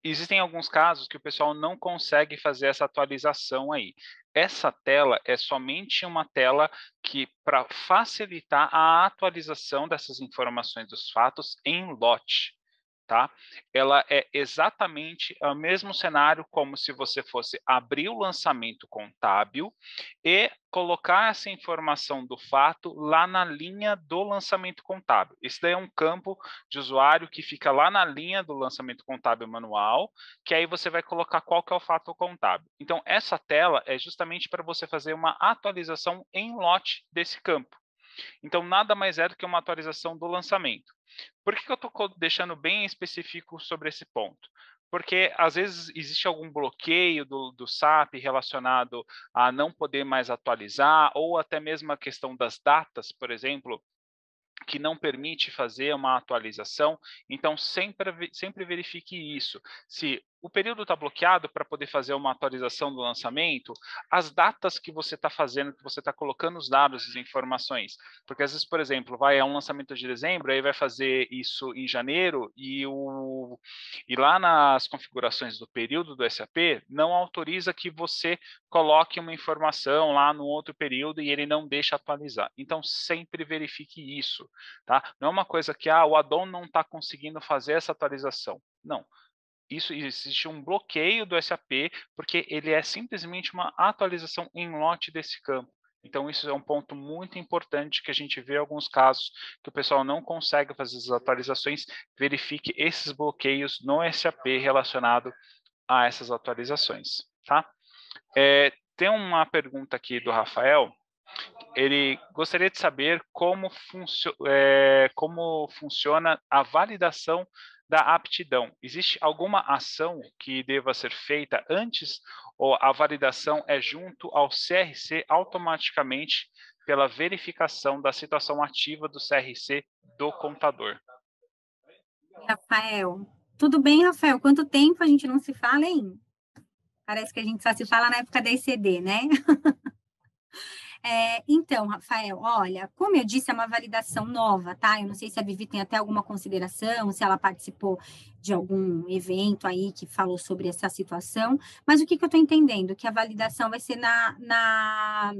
C: Existem alguns casos que o pessoal não consegue fazer essa atualização aí. Essa tela é somente uma tela que, para facilitar a atualização dessas informações dos fatos em lote, tá? Ela é exatamente o mesmo cenário como se você fosse abrir o lançamento contábil e colocar essa informação do fato lá na linha do lançamento contábil. Esse daí é um campo de usuário que fica lá na linha do lançamento contábil manual, que aí você vai colocar qual que é o fato contábil. Então, essa tela é justamente para você fazer uma atualização em lote desse campo. Então, nada mais é do que uma atualização do lançamento. Por que eu estou deixando bem específico sobre esse ponto? Porque, às vezes, existe algum bloqueio do SAP relacionado a não poder mais atualizar, ou até mesmo a questão das datas, por exemplo, que não permite fazer uma atualização. Então, sempre verifique isso. Se o período está bloqueado para poder fazer uma atualização do lançamento, as datas que você está fazendo, que você está colocando os dados, as informações. Porque, às vezes, por exemplo, é um lançamento de dezembro, aí vai fazer isso em janeiro, e lá nas configurações do período do SAP, não autoriza que você coloque uma informação lá no outro período e ele não deixa atualizar. Então, sempre verifique isso. Tá? Não é uma coisa que o add-on não está conseguindo fazer essa atualização. Não. Isso existe um bloqueio do SAP, porque ele é simplesmente uma atualização em lote desse campo. Então, isso é um ponto muito importante que a gente vê em alguns casos que o pessoal não consegue fazer as atualizações. Verifique esses bloqueios no SAP relacionado a essas atualizações. Tá? Tem uma pergunta aqui do Rafael. Ele gostaria de saber como funciona a validação da aptidão. Existe alguma ação que deva ser feita antes ou a validação é junto ao CRC automaticamente pela verificação da situação ativa do CRC do contador?
D: Rafael. Tudo bem, Rafael? Quanto tempo a gente não se fala, hein? Parece que a gente só se fala na época da ECD, né? Então, Rafael, olha, como eu disse, é uma validação nova, tá? Eu não sei se a Vivi tem até alguma consideração, se ela participou de algum evento aí que falou sobre essa situação, mas o que eu estou entendendo? Que a validação vai ser na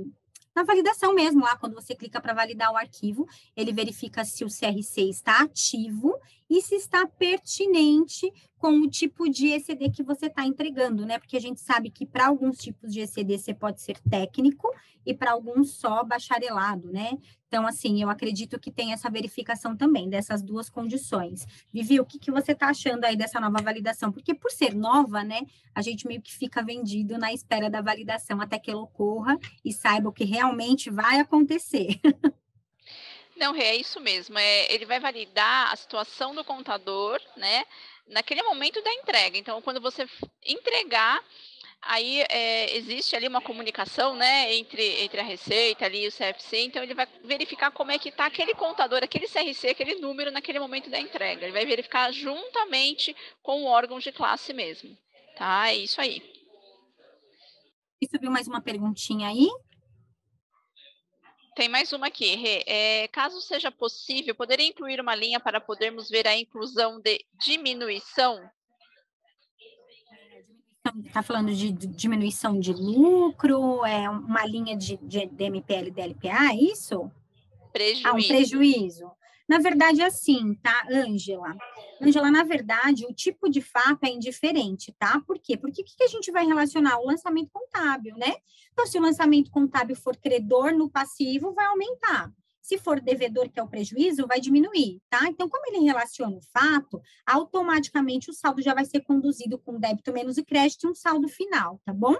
D: validação mesmo, lá quando você clica para validar o arquivo, ele verifica se o CRC está ativo e se está pertinente com o tipo de ECD que você está entregando, né? Porque a gente sabe que para alguns tipos de ECD você pode ser técnico e para alguns só bacharelado, né? Então, assim, eu acredito que tem essa verificação também dessas duas condições. Vivi, o que você está achando aí dessa nova validação? Porque por ser nova, né, a gente meio que fica vendido na espera da validação até que ela ocorra e saiba o que realmente vai acontecer.
A: Não, é isso mesmo. Ele vai validar a situação do contador, né, naquele momento da entrega. Então, quando você entregar, aí existe ali uma comunicação, né, entre a Receita ali e o CFC, então ele vai verificar como é que está aquele contador, aquele CRC, aquele número naquele momento da entrega. Ele vai verificar juntamente com o órgão de classe mesmo, tá? É isso aí.
D: E subiu mais uma perguntinha aí?
A: Tem mais uma aqui, Rê. Caso seja possível, poderia incluir uma linha para podermos ver a inclusão de diminuição?
D: Está falando de diminuição de lucro, uma linha de DMPL e DLPA, é isso?
A: Prejuízo.
D: Um prejuízo. Na verdade, é assim, tá, Ângela? Ângela, na verdade, o tipo de fato é indiferente, tá? Por quê? Porque o que a gente vai relacionar? O lançamento contábil, né? Então, se o lançamento contábil for credor no passivo, vai aumentar. Se for devedor, que é o prejuízo, vai diminuir, tá? Então, como ele relaciona o fato, automaticamente o saldo já vai ser conduzido com débito menos o crédito e um saldo final, tá bom?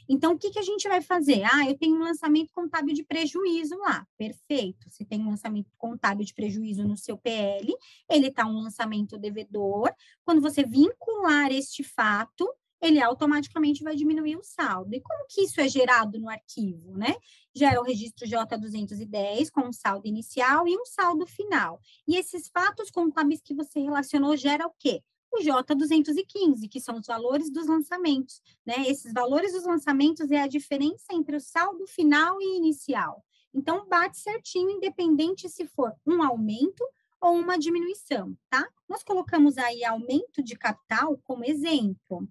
D: Então, o que que a gente vai fazer? Ah, eu tenho um lançamento contábil de prejuízo lá. Perfeito. Se tem um lançamento contábil de prejuízo no seu PL, ele está um lançamento devedor. Quando você vincular este fato, ele automaticamente vai diminuir o saldo. E como que isso é gerado no arquivo, né? Gera o registro J210 com um saldo inicial e um saldo final. E esses fatos contábeis que você relacionou gera o quê? O J215, que são os valores dos lançamentos, né? Esses valores dos lançamentos é a diferença entre o saldo final e inicial. Então, bate certinho, independente se for um aumento ou uma diminuição, tá? Nós colocamos aí aumento de capital como exemplo.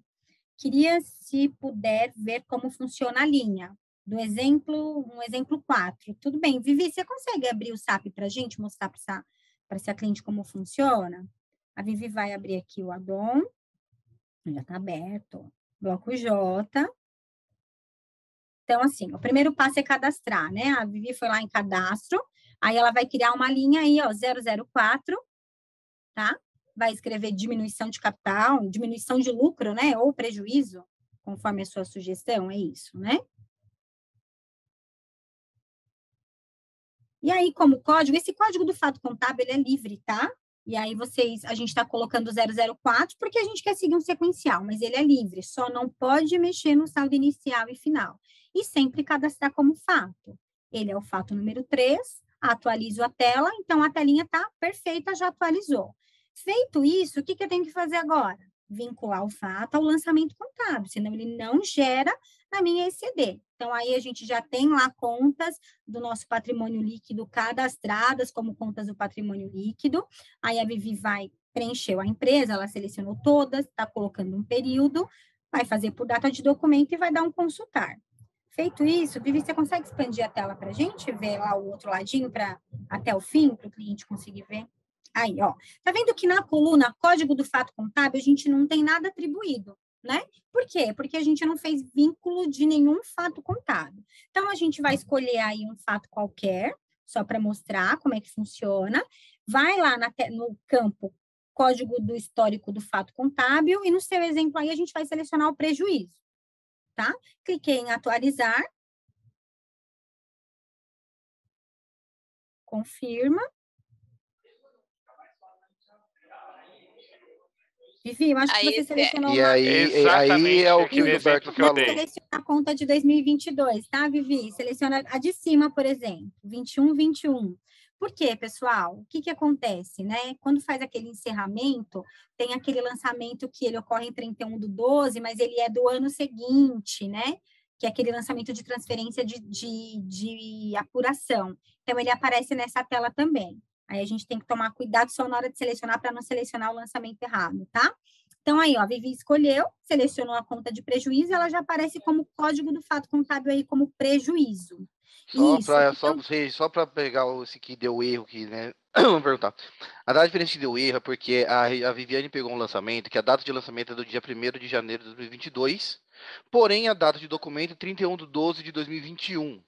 D: Queria, se puder, ver como funciona a linha do exemplo, um exemplo 4. Tudo bem, Vivi, você consegue abrir o SAP para a gente, mostrar para essa cliente como funciona? A Vivi vai abrir aqui o addon, já está aberto, bloco J. Então, assim, o primeiro passo é cadastrar, né? A Vivi foi lá em cadastro, aí ela vai criar uma linha aí, ó, 004, tá? Vai escrever diminuição de capital, diminuição de lucro, né? Ou prejuízo, conforme a sua sugestão, é isso, né? E aí, como código, esse código do fato contábil, ele é livre, tá? E aí, a gente está colocando 004 porque a gente quer seguir um sequencial, mas ele é livre, só não pode mexer no saldo inicial e final. E sempre cadastrar como fato. Ele é o fato número 3, atualizo a tela, então a telinha está perfeita, já atualizou. Feito isso, o que eu tenho que fazer agora? Vincular o fato ao lançamento contábil, senão ele não gera na minha ECD. Então, aí a gente já tem lá contas do nosso patrimônio líquido cadastradas como contas do patrimônio líquido. Aí a Vivi vai preencher a empresa, ela selecionou todas, está colocando um período, vai fazer por data de documento e vai dar um consultar. Feito isso, Vivi, você consegue expandir a tela para a gente ver lá o outro ladinho até o fim, para o cliente conseguir ver? Aí, ó. Tá vendo que na coluna código do fato contábil a gente não tem nada atribuído, né? Por quê? Porque a gente não fez vínculo de nenhum fato contábil. Então, a gente vai escolher aí um fato qualquer, só para mostrar como é que funciona. Vai lá no campo código do histórico do fato contábil e no seu exemplo aí a gente vai selecionar o prejuízo, tá? Cliquei em atualizar. Confirma. Vivi, eu acho que você selecionou
E: E
D: uma...
E: aí é o que o Roberto falou.
D: Seleciona a conta de 2022, tá, Vivi? Seleciona a de cima, por exemplo, 21. Por quê, pessoal? O que que acontece, né? Quando faz aquele encerramento, tem aquele lançamento que ele ocorre em 31/12, mas ele é do ano seguinte, né? Que é aquele lançamento de transferência de apuração. Então, ele aparece nessa tela também. Aí a gente tem que tomar cuidado só na hora de selecionar para não selecionar o lançamento errado, tá? Então, aí, ó, a Vivi escolheu, selecionou a conta de prejuízo, ela já aparece como código do fato contábil aí como prejuízo.
E: Só para pegar esse que deu erro aqui, né? Vamos perguntar. A data diferente que deu erro é porque a Viviane pegou um lançamento, que a data de lançamento é do dia 1º de janeiro de 2022, porém a data de documento é 31/12 de 2021.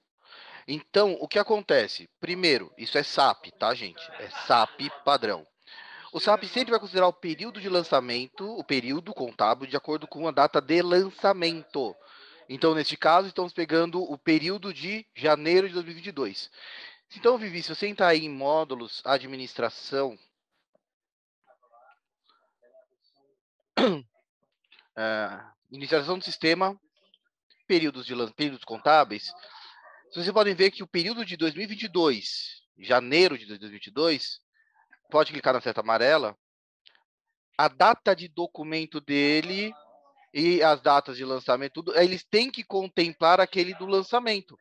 E: Então, o que acontece? Primeiro, isso é SAP, tá, gente? É SAP padrão. O SAP sempre vai considerar o período de lançamento, o período contábil, de acordo com a data de lançamento. Então, neste caso, estamos pegando o período de janeiro de 2022. Então, Vivi, se você entrar aí em módulos, administração, inicialização do sistema, períodos contábeis, vocês podem ver que o período de 2022, janeiro de 2022, pode clicar na seta amarela, a data de documento dele e as datas de lançamento, tudo, eles têm que contemplar aquele do lançamento.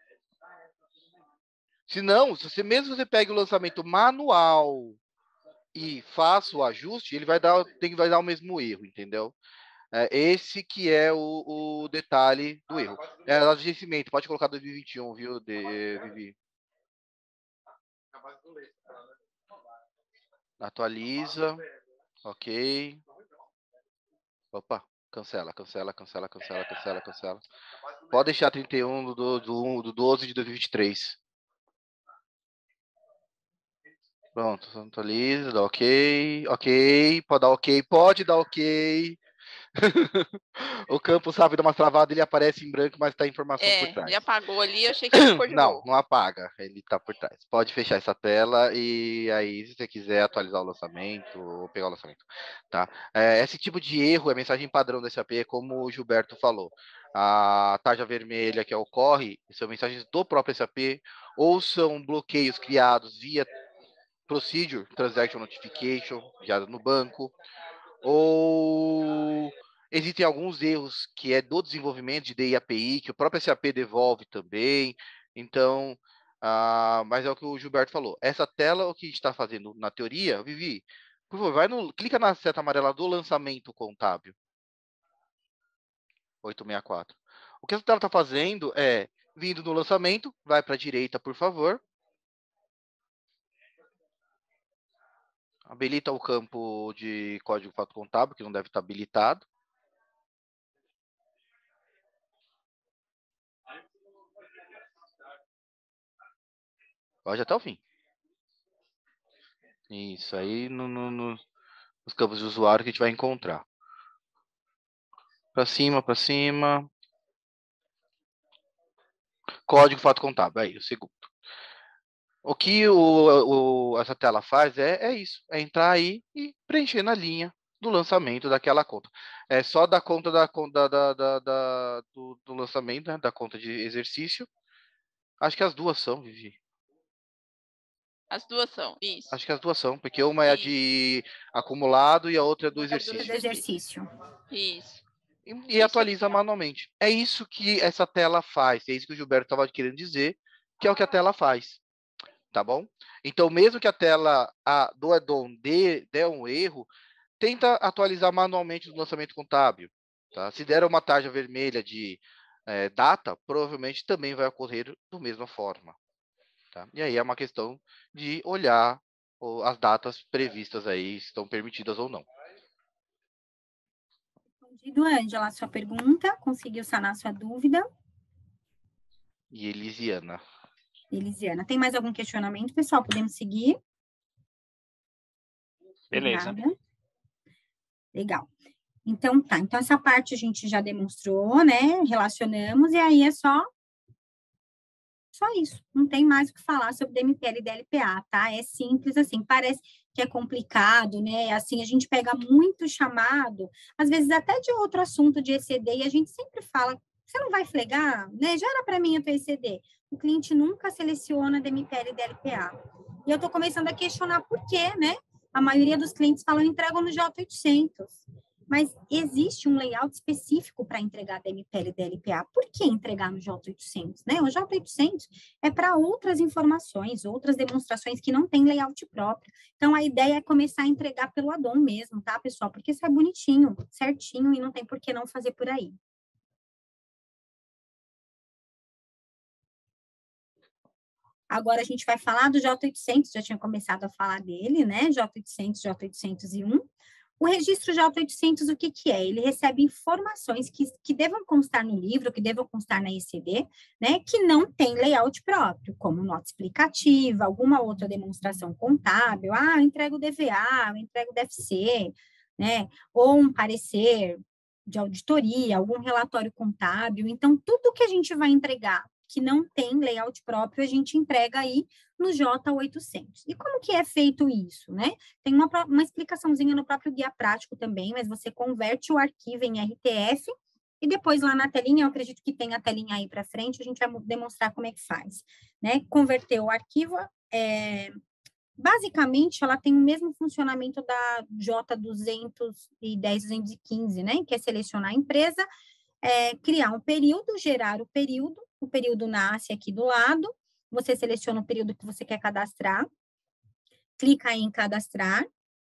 E: Senão, mesmo você pega o lançamento manual e faça o ajuste, ele vai dar o mesmo erro, entendeu? Esse que é o detalhe do erro. Data de vencimento, pode colocar 2021, viu, Vivi? Atualiza. Ok. Opa, cancela. Pode deixar 31 do 12 de 2023. Pronto, atualiza, dá ok, ok, pode dar ok, pode dar ok. O campo sabe dar uma travada, ele aparece em branco, mas está a informação por trás.
A: Ele apagou ali, eu achei que ele ficou de
E: Não,
A: novo.
E: não apaga, ele está por trás. Pode fechar essa tela e aí, se você quiser atualizar o lançamento ou pegar o lançamento, tá? Esse tipo de erro é mensagem padrão do SAP, como o Gilberto falou. A tarja vermelha que ocorre são mensagens do próprio SAP ou são bloqueios criados via Procedure, Transaction Notification, gerado no banco, ou existem alguns erros que é do desenvolvimento de DI API, que o próprio SAP devolve também. Então, mas é o que o Gilberto falou. Essa tela, o que a gente está fazendo na teoria, Vivi, por favor, clica na seta amarela do lançamento contábil. 864. O que essa tela está fazendo é, vindo no lançamento, vai para a direita, por favor. Habilita o campo de código fato contábil, que não deve estar habilitado. Pode até o fim. Isso aí nos campos de usuário que a gente vai encontrar. Para cima, para cima. Código fato contábil, aí, o segundo. O que essa tela faz é isso, é entrar aí e preencher na linha do lançamento daquela conta. É só da conta do lançamento, né, da conta de exercício. Acho que as duas são, Vivi.
A: As duas são, isso.
E: Acho que as duas são, porque uma é a de acumulado e a outra é do
D: Do
E: exercício.
D: exercício.
A: Isso.
E: E atualiza manualmente. É isso que essa tela faz, é isso que o Gilberto estava querendo dizer, que é o que a tela faz. Tá bom? Então, mesmo que a tela do add-on dê um erro, tenta atualizar manualmente no lançamento contábil. Tá? Se der uma tarja vermelha de data, provavelmente também vai ocorrer da mesma forma. Tá? E aí é uma questão de olhar as datas previstas aí, se estão permitidas ou não.
D: Respondido, Ângela, a sua pergunta. Conseguiu sanar sua dúvida?
E: E Elisiana.
D: Elisiana, tem mais algum questionamento, pessoal? Podemos seguir?
C: Beleza.
D: Obrigada. Legal. Então, tá. Então, essa parte a gente já demonstrou, né? Relacionamos, e aí é só isso. Não tem mais o que falar sobre DMPL e DLPA, tá? É simples assim. Parece que é complicado, né? Assim, a gente pega muito chamado, às vezes até de outro assunto de ECD, e a gente sempre fala, você não vai flegar, né? Gera para mim a tua ECD. O cliente nunca seleciona DMPL e DLPA. E eu tô começando a questionar por quê, né? A maioria dos clientes falam entregam no J800. Mas existe um layout específico para entregar DMPL e DLPA. Por que entregar no J800? Né? O J800 é para outras informações, outras demonstrações que não tem layout próprio. Então, a ideia é começar a entregar pelo add-on mesmo, tá, pessoal? Porque sai bonitinho, certinho, e não tem por que não fazer por aí. Agora, a gente vai falar do J800, já tinha começado a falar dele, né? J800, J801. O registro J800, o que é? Ele recebe informações que devam constar no livro, que devam constar na ECD, né, que não tem layout próprio, como nota explicativa, alguma outra demonstração contábil, eu entrego DVA, eu entrego DFC, né, ou um parecer de auditoria, algum relatório contábil. Então, tudo que a gente vai entregar que não tem layout próprio, a gente entrega aí no J800. E como que é feito isso, né? Tem uma explicaçãozinha no próprio guia prático também, mas você converte o arquivo em RTF e depois lá na telinha, eu acredito que tem a telinha aí para frente, a gente vai demonstrar como é que faz, né? Converter o arquivo, basicamente, ela tem o mesmo funcionamento da J210-215, né? Que é selecionar a empresa, criar um período, gerar o período nasce aqui do lado, você seleciona o período que você quer cadastrar, clica aí em cadastrar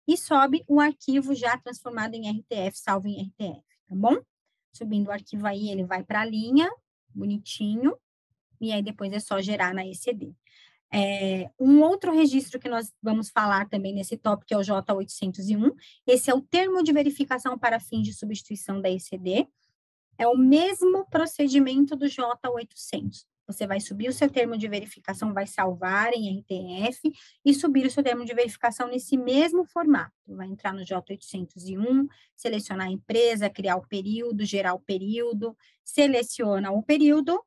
D: e sobe o arquivo já transformado em RTF, salvo em RTF, tá bom? Subindo o arquivo aí, ele vai para a linha, bonitinho, e aí depois é só gerar na ECD. Um outro registro que nós vamos falar também nesse tópico é o J801, esse é o termo de verificação para fins de substituição da ECD, é o mesmo procedimento do J800, Você vai subir o seu termo de verificação, vai salvar em RTF e subir o seu termo de verificação nesse mesmo formato. Vai entrar no J801, selecionar a empresa, criar o período, gerar o período, seleciona o período,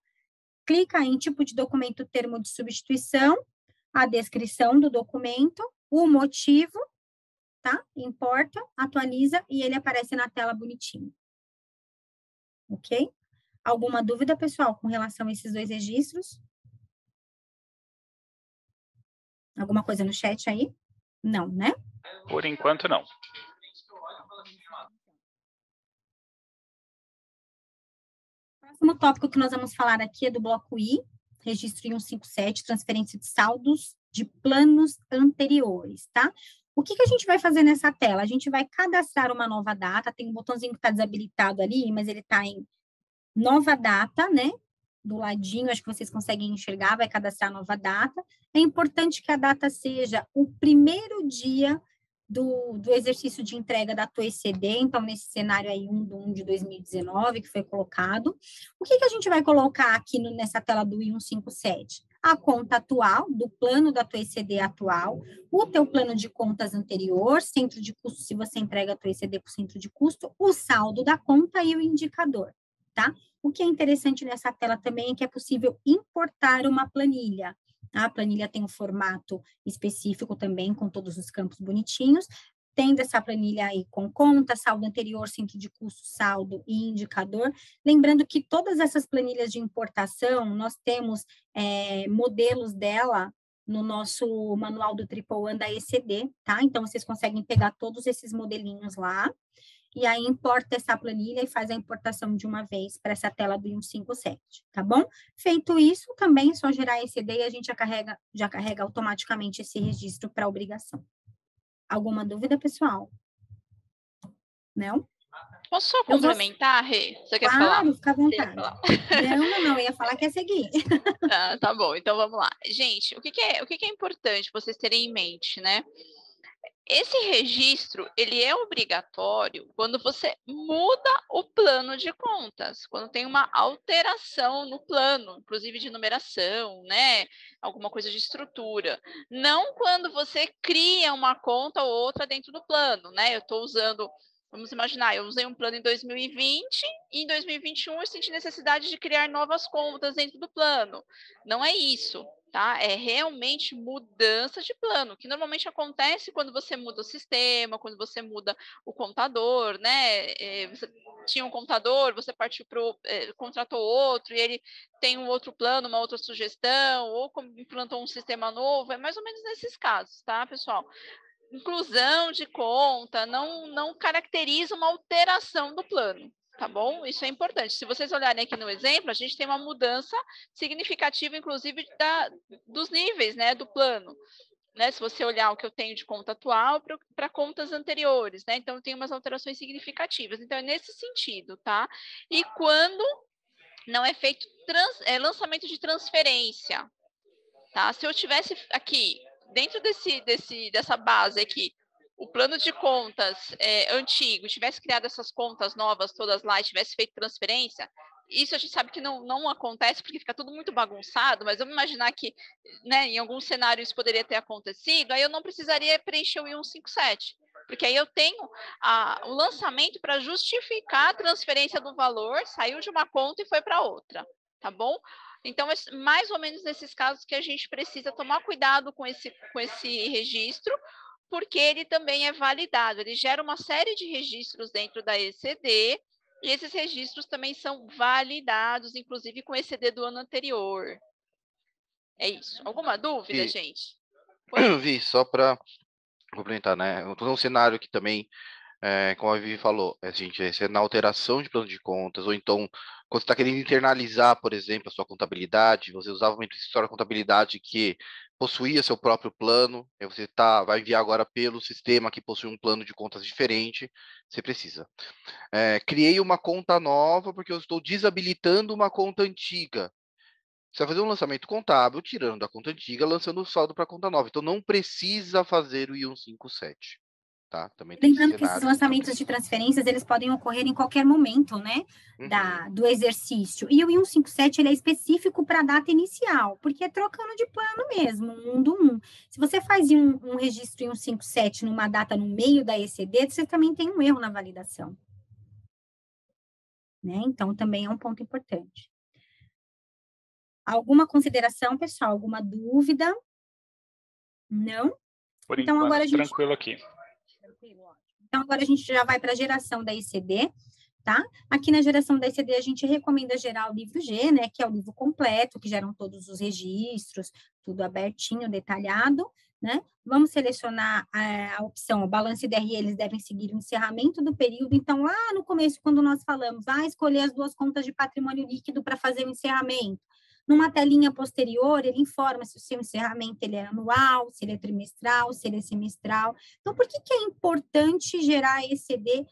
D: clica em tipo de documento, termo de substituição, a descrição do documento, o motivo, tá? Importa, atualiza e ele aparece na tela bonitinho. Ok? Alguma dúvida, pessoal, com relação a esses dois registros? Alguma coisa no chat aí? Não, né?
C: Por enquanto, não.
D: O próximo tópico que nós vamos falar aqui é do bloco I, registro I 157, transferência de saldos de planos anteriores, tá? O que a gente vai fazer nessa tela? A gente vai cadastrar uma nova data, tem um botãozinho que está desabilitado ali, mas ele está em nova data, né? Do ladinho, acho que vocês conseguem enxergar, vai cadastrar nova data. É importante que a data seja o primeiro dia do exercício de entrega da tua ECD, então, nesse cenário aí, 1/1 de 2019, que foi colocado. O que a gente vai colocar aqui nessa tela do I157? A conta atual, do plano da tua ECD atual, o teu plano de contas anterior, centro de custo, se você entrega a tua ECD para o centro de custo, o saldo da conta e o indicador, tá? O que é interessante nessa tela também é que é possível importar uma planilha. A planilha tem um formato específico também, com todos os campos bonitinhos. Tendo essa planilha aí com conta, saldo anterior, centro de custo, saldo e indicador. Lembrando que todas essas planilhas de importação, nós temos modelos dela no nosso manual do Triple One da ECD, tá? Então, vocês conseguem pegar todos esses modelinhos lá. E aí importa essa planilha e faz a importação de uma vez para essa tela do 157, tá bom? Feito isso, também é só gerar ECD e a gente já carrega automaticamente esse registro para obrigação. Alguma dúvida, pessoal? Não?
A: Posso só complementar, Rê? Você quer falar?
D: Claro, fica à vontade. Não, eu ia falar que ia seguir.
A: Tá bom, então vamos lá. Gente, o que é importante vocês terem em mente, né? Esse registro, ele é obrigatório quando você muda o plano de contas, quando tem uma alteração no plano, inclusive de numeração, né? Alguma coisa de estrutura. Não quando você cria uma conta ou outra dentro do plano, né? Eu estou usando, vamos imaginar, eu usei um plano em 2020 e em 2021 eu senti necessidade de criar novas contas dentro do plano. Não é isso. Tá? É realmente mudança de plano, que normalmente acontece quando você muda o sistema, quando você muda o contador, né? Você tinha um contador, você partiu contratou outro, e ele tem um outro plano, uma outra sugestão, ou implantou um sistema novo, é mais ou menos nesses casos, tá, pessoal? Inclusão de conta não caracteriza uma alteração do plano, tá bom? Isso é importante. Se vocês olharem aqui no exemplo, a gente tem uma mudança significativa, inclusive, dos níveis, né, do plano. Né? Se você olhar o que eu tenho de conta atual para contas anteriores, né? Então, tem umas alterações significativas. Então, é nesse sentido, tá? E quando não é feito lançamento de transferência, tá? Se eu tivesse aqui, dentro dessa base aqui, o plano de contas antigo, tivesse criado essas contas novas todas lá e tivesse feito transferência, isso a gente sabe que não acontece porque fica tudo muito bagunçado, mas vamos imaginar que, né, em algum cenário isso poderia ter acontecido, aí eu não precisaria preencher o I157, porque aí eu tenho o lançamento para justificar a transferência do valor, saiu de uma conta e foi para outra, tá bom? Então, é mais ou menos nesses casos que a gente precisa tomar cuidado com esse registro, porque ele também é validado, ele gera uma série de registros dentro da ECD, e esses registros também são validados, inclusive com o ECD do ano anterior. É isso. Alguma dúvida, gente?
E: Vi, só para complementar, né? Eu estou num cenário que também, como a Vivi falou, se é na alteração de plano de contas, ou então, quando você está querendo internalizar, por exemplo, a sua contabilidade, você usava uma história de contabilidade que possuía seu próprio plano, e você vai enviar agora pelo sistema que possui um plano de contas diferente, você precisa. Criei uma conta nova porque eu estou desabilitando uma conta antiga. Você vai fazer um lançamento contábil, tirando da conta antiga, lançando o saldo para a conta nova. Então, não precisa fazer o I157. tá? Também tem
D: Lembrando que esses
E: cenários.
D: lançamentos de transferências, eles podem ocorrer em qualquer momento, né, do exercício. E o 157, ele é específico para a data inicial, porque é trocando de plano mesmo, um do um. Se você faz um registro em 157 numa data no meio da ECD, você também tem um erro na validação. Né? Então, também é um ponto importante. Alguma consideração, pessoal? Alguma dúvida? Não?
C: Por
D: então,
C: enquanto,
D: agora a gente...
C: tranquilo aqui.
D: Então, agora a gente já vai para a geração da ECD, tá? Aqui na geração da ECD, a gente recomenda gerar o livro G, né? Que é o livro completo, que geram todos os registros, tudo abertinho, detalhado, né? Vamos selecionar a opção, o balanço e DRE, eles devem seguir o encerramento do período. Então, lá no começo, quando nós falamos, escolher as duas contas de patrimônio líquido para fazer o encerramento. Numa telinha posterior, ele informa se o seu encerramento ele é anual, se ele é trimestral, se ele é semestral. Então, por que é importante gerar ECD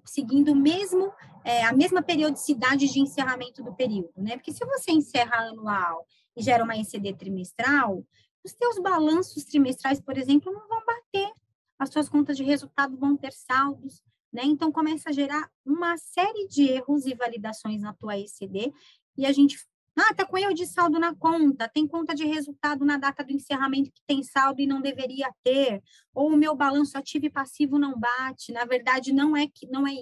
D: seguindo a mesma periodicidade de encerramento do período, né? Porque se você encerra anual e gera uma ECD trimestral, os seus balanços trimestrais, por exemplo, não vão bater. As suas contas de resultado vão ter saldos, né? Então, começa a gerar uma série de erros e validações na tua ECD e a gente... tá com erro de saldo na conta, tem conta de resultado na data do encerramento que tem saldo e não deveria ter, ou o meu balanço ativo e passivo não bate. Na verdade, não é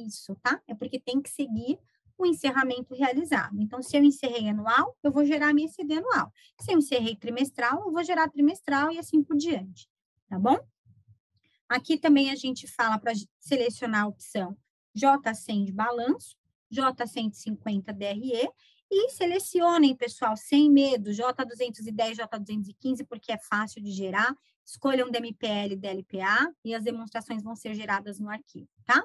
D: isso, tá? É porque tem que seguir o encerramento realizado. Então, se eu encerrei anual, eu vou gerar a minha ECD anual. Se eu encerrei trimestral, eu vou gerar trimestral e assim por diante, tá bom? Aqui também a gente fala para selecionar a opção J100 de balanço, J150 DRE, e selecionem, pessoal, sem medo, J210, J215, porque é fácil de gerar. Escolham DMPL e DLPA e as demonstrações vão ser geradas no arquivo, tá?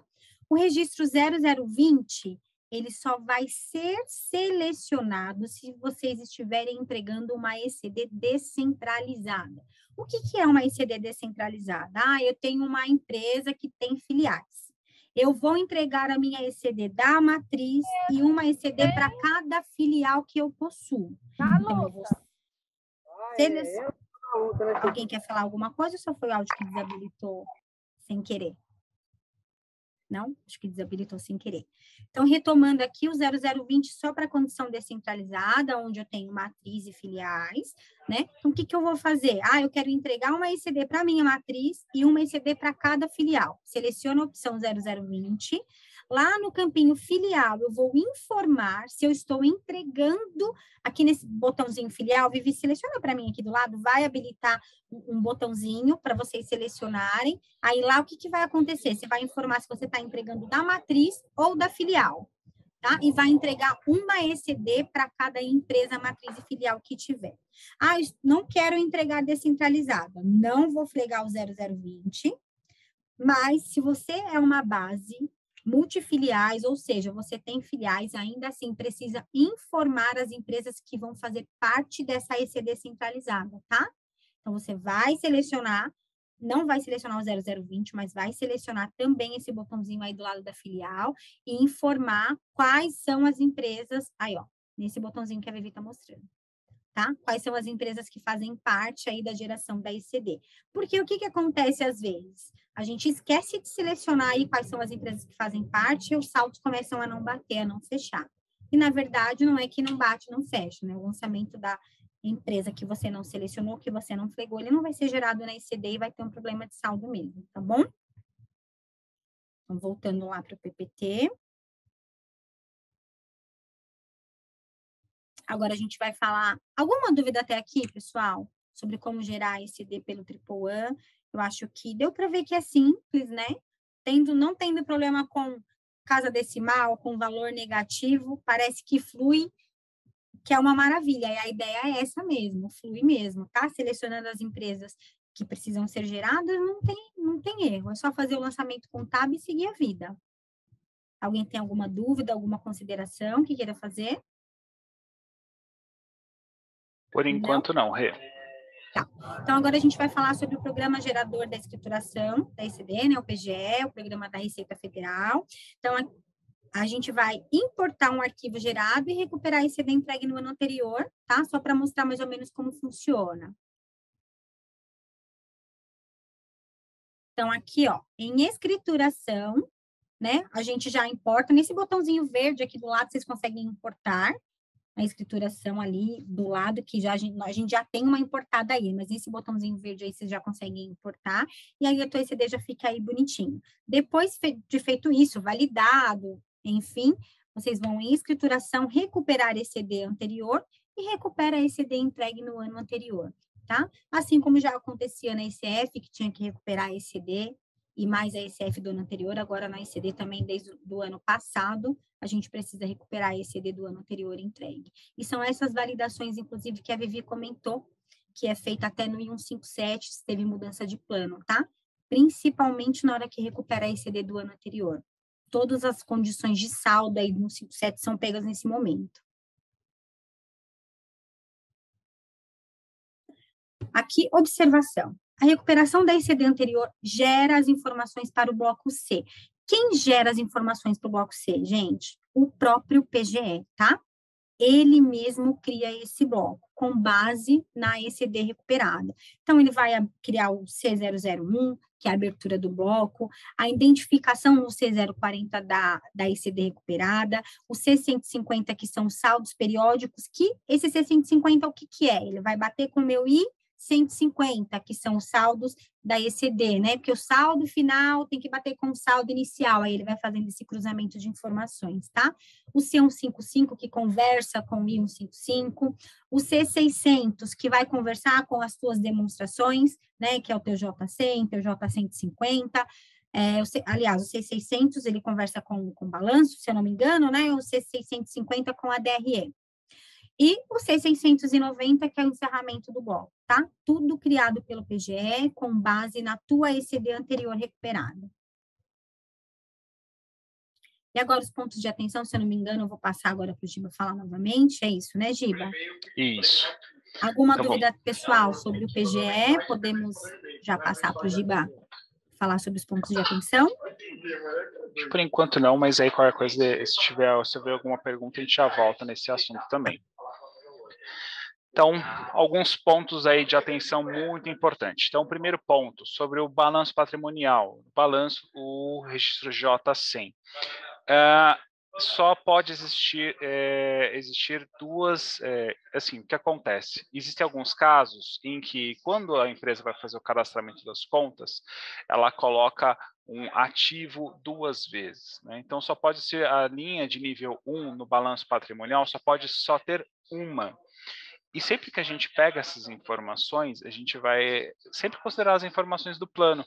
D: O registro 0020, ele só vai ser selecionado se vocês estiverem entregando uma ECD descentralizada. O que é uma ECD descentralizada? Eu tenho uma empresa que tem filiais. Eu vou entregar a minha ECD da matriz e uma ECD para cada filial que eu possuo. Então, eu vou selecionar. Alguém quer falar alguma coisa ou só foi o áudio que desabilitou sem querer? Não? Acho que desabilitou sem querer. Então, retomando aqui o 0020 só para condição descentralizada, onde eu tenho matriz e filiais, né? Então, o que eu vou fazer? Eu quero entregar uma ECD para a minha matriz e uma ECD para cada filial. Seleciono a opção 0020. Lá no campinho filial, eu vou informar se eu estou entregando aqui nesse botãozinho filial. Vivi, seleciona para mim aqui do lado, vai habilitar um botãozinho para vocês selecionarem. Aí lá, o que vai acontecer? Você vai informar se você está entregando da matriz ou da filial, tá? E vai entregar uma ECD para cada empresa, matriz e filial que tiver. Não quero entregar descentralizada, não vou fregar o 0020, mas se você é uma base multifiliais, ou seja, você tem filiais, ainda assim precisa informar as empresas que vão fazer parte dessa ECD centralizada, tá? Então, você vai selecionar, não vai selecionar o 0020, mas vai selecionar também esse botãozinho aí do lado da filial e informar quais são as empresas, aí ó, nesse botãozinho que a Vivi está mostrando, tá? Quais são as empresas que fazem parte aí da geração da ECD. Porque o que acontece às vezes? A gente esquece de selecionar aí quais são as empresas que fazem parte e os saldos começam a não bater, a não fechar. E, na verdade, não é que não bate, não fecha, né? O lançamento da empresa que você não selecionou, que você não flegou, ele não vai ser gerado na ECD e vai ter um problema de saldo mesmo, tá bom? Então, voltando lá para o PPT. Agora a gente vai falar... Alguma dúvida até aqui, pessoal? Sobre como gerar ECD pelo AAA? Eu acho que deu para ver que é simples, né? Não tendo problema com casa decimal, com valor negativo, parece que flui, que é uma maravilha. E a ideia é essa mesmo, flui mesmo, tá? Selecionando as empresas que precisam ser geradas, não tem erro. É só fazer o lançamento contábil e seguir a vida. Alguém tem alguma dúvida, alguma consideração que queira fazer?
C: Por enquanto, não, Rê.
D: Tá. Então, agora a gente vai falar sobre o Programa Gerador da Escrituração, da ECD, né? O PGE, o Programa da Receita Federal. Então, a gente vai importar um arquivo gerado e recuperar a ECD entregue no ano anterior, tá? Só para mostrar mais ou menos como funciona. Então, aqui, ó, em escrituração, né? A gente já importa. Nesse botãozinho verde aqui do lado, vocês conseguem importar a escrituração ali do lado, que já, a gente já tem uma importada aí, mas nesse botãozinho verde aí vocês já conseguem importar, e aí a tua ECD já fica aí bonitinho. Depois de feito isso, validado, enfim, vocês vão em escrituração, recuperar ECD anterior e recupera a ECD entregue no ano anterior, tá? Assim como já acontecia na ECF, que tinha que recuperar a ECD e mais a ECF do ano anterior, agora na ECD também desde o ano passado, a gente precisa recuperar a ECD do ano anterior entregue. E são essas validações, inclusive, que a Vivi comentou, que é feita até no I157, se teve mudança de plano, tá? Principalmente na hora que recupera a ECD do ano anterior. Todas as condições de saldo aí do 157 são pegas nesse momento. Aqui, observação. A recuperação da ECD anterior gera as informações para o bloco C. Quem gera as informações para o bloco C, gente? O próprio PGE, tá? Ele mesmo cria esse bloco, com base na ECD recuperada. Então, ele vai criar o C001, que é a abertura do bloco, a identificação no C040 da ECD recuperada, o C150, que são saldos periódicos, que esse C150, o que é? Ele vai bater com o meu I150, que são os saldos da ECD, né? Porque o saldo final tem que bater com o saldo inicial, aí ele vai fazendo esse cruzamento de informações, tá? O C155, que conversa com o I155, o C600, que vai conversar com as suas demonstrações, né? Que é o teu J100, teu J150, aliás, o C600, ele conversa com balanço, se eu não me engano, né? O C650 com a DRE. E o C690, que é o encerramento do bloco, tá? Tudo criado pelo PGE com base na tua ECD anterior recuperada. E agora os pontos de atenção, se eu não me engano, eu vou passar agora para o Giba falar novamente. É isso, né, Giba?
C: Isso.
D: Alguma dúvida pessoal sobre o PGE? Podemos já passar para o Giba falar sobre os pontos de atenção?
C: Por enquanto não, mas aí qualquer coisa, se tiver alguma pergunta, a gente já volta nesse assunto também. Então, alguns pontos aí de atenção muito importantes. Então, o primeiro ponto, sobre o balanço patrimonial, o registro J100. Só pode existir duas, assim, o que acontece? Existem alguns casos em que, quando a empresa vai fazer o cadastramento das contas, ela coloca um ativo duas vezes, né? Então, só pode ser a linha de nível 1 no balanço patrimonial, pode ter uma. E sempre que a gente pega essas informações, a gente vai sempre considerar as informações do plano.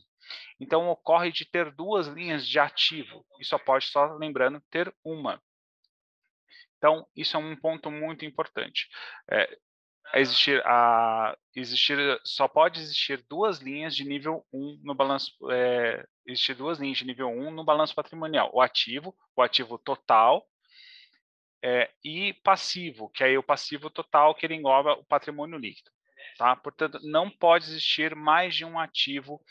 C: Então, ocorre de ter duas linhas de ativo, e só pode, lembrando, ter uma. Então, isso é um ponto muito importante. Só pode existir duas linhas de nível 1 no balanço, existir duas linhas de nível 1 no balanço patrimonial. O ativo total, e passivo, que aí o passivo total, que ele engloba o patrimônio líquido. Tá? Portanto, não pode existir mais de um ativo,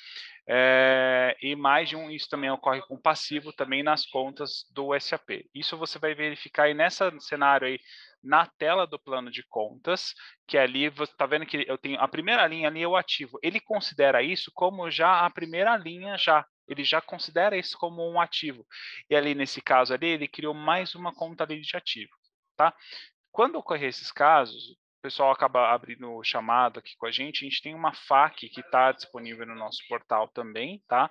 C: e mais de um, isso também ocorre com passivo também nas contas do SAP. Isso você vai verificar aí nesse cenário aí, na tela do plano de contas, que ali você está vendo que eu tenho a primeira linha ali, é o ativo. Ele considera isso como já a primeira linha ele já considera isso como um ativo. E ali, nesse caso ali, ele criou mais uma conta ali de ativo, tá? Quando ocorrer esses casos, o pessoal acaba abrindo o chamado aqui com a gente tem uma FAQ que está disponível no nosso portal também, tá?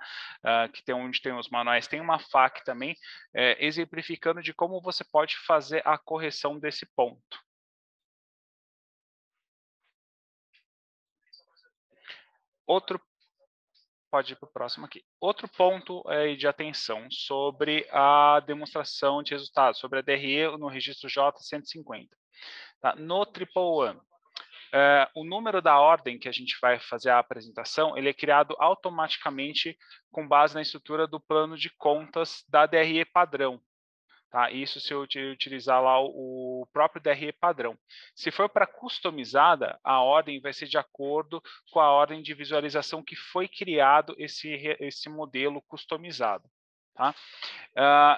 C: Onde tem os manuais, tem uma FAQ também, exemplificando de como você pode fazer a correção desse ponto. Pode ir para o próximo aqui. Outro ponto de atenção sobre a demonstração de resultados, sobre a DRE no registro J150. Tá? No Triple o número da ordem que a gente vai fazer a apresentação, ele é criado automaticamente com base na estrutura do plano de contas da DRE padrão. Tá? Isso se eu utilizar lá o próprio DRE padrão. Se for para customizada, a ordem vai ser de acordo com a ordem de visualização que foi criado esse modelo customizado. Tá?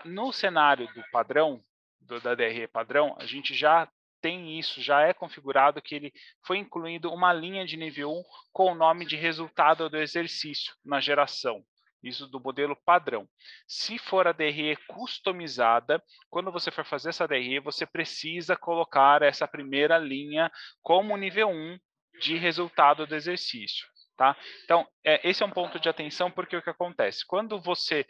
C: No cenário do padrão, da DRE padrão, a gente já tem isso, já é configurado que ele foi incluído uma linha de nível 1 com o nome de resultado do exercício na geração. isso do modelo padrão. Se for a DRE customizada, quando você for fazer essa DRE, você precisa colocar essa primeira linha como nível 1 de resultado do exercício. Tá? Então, esse é um ponto de atenção, porque o que acontece? Quando você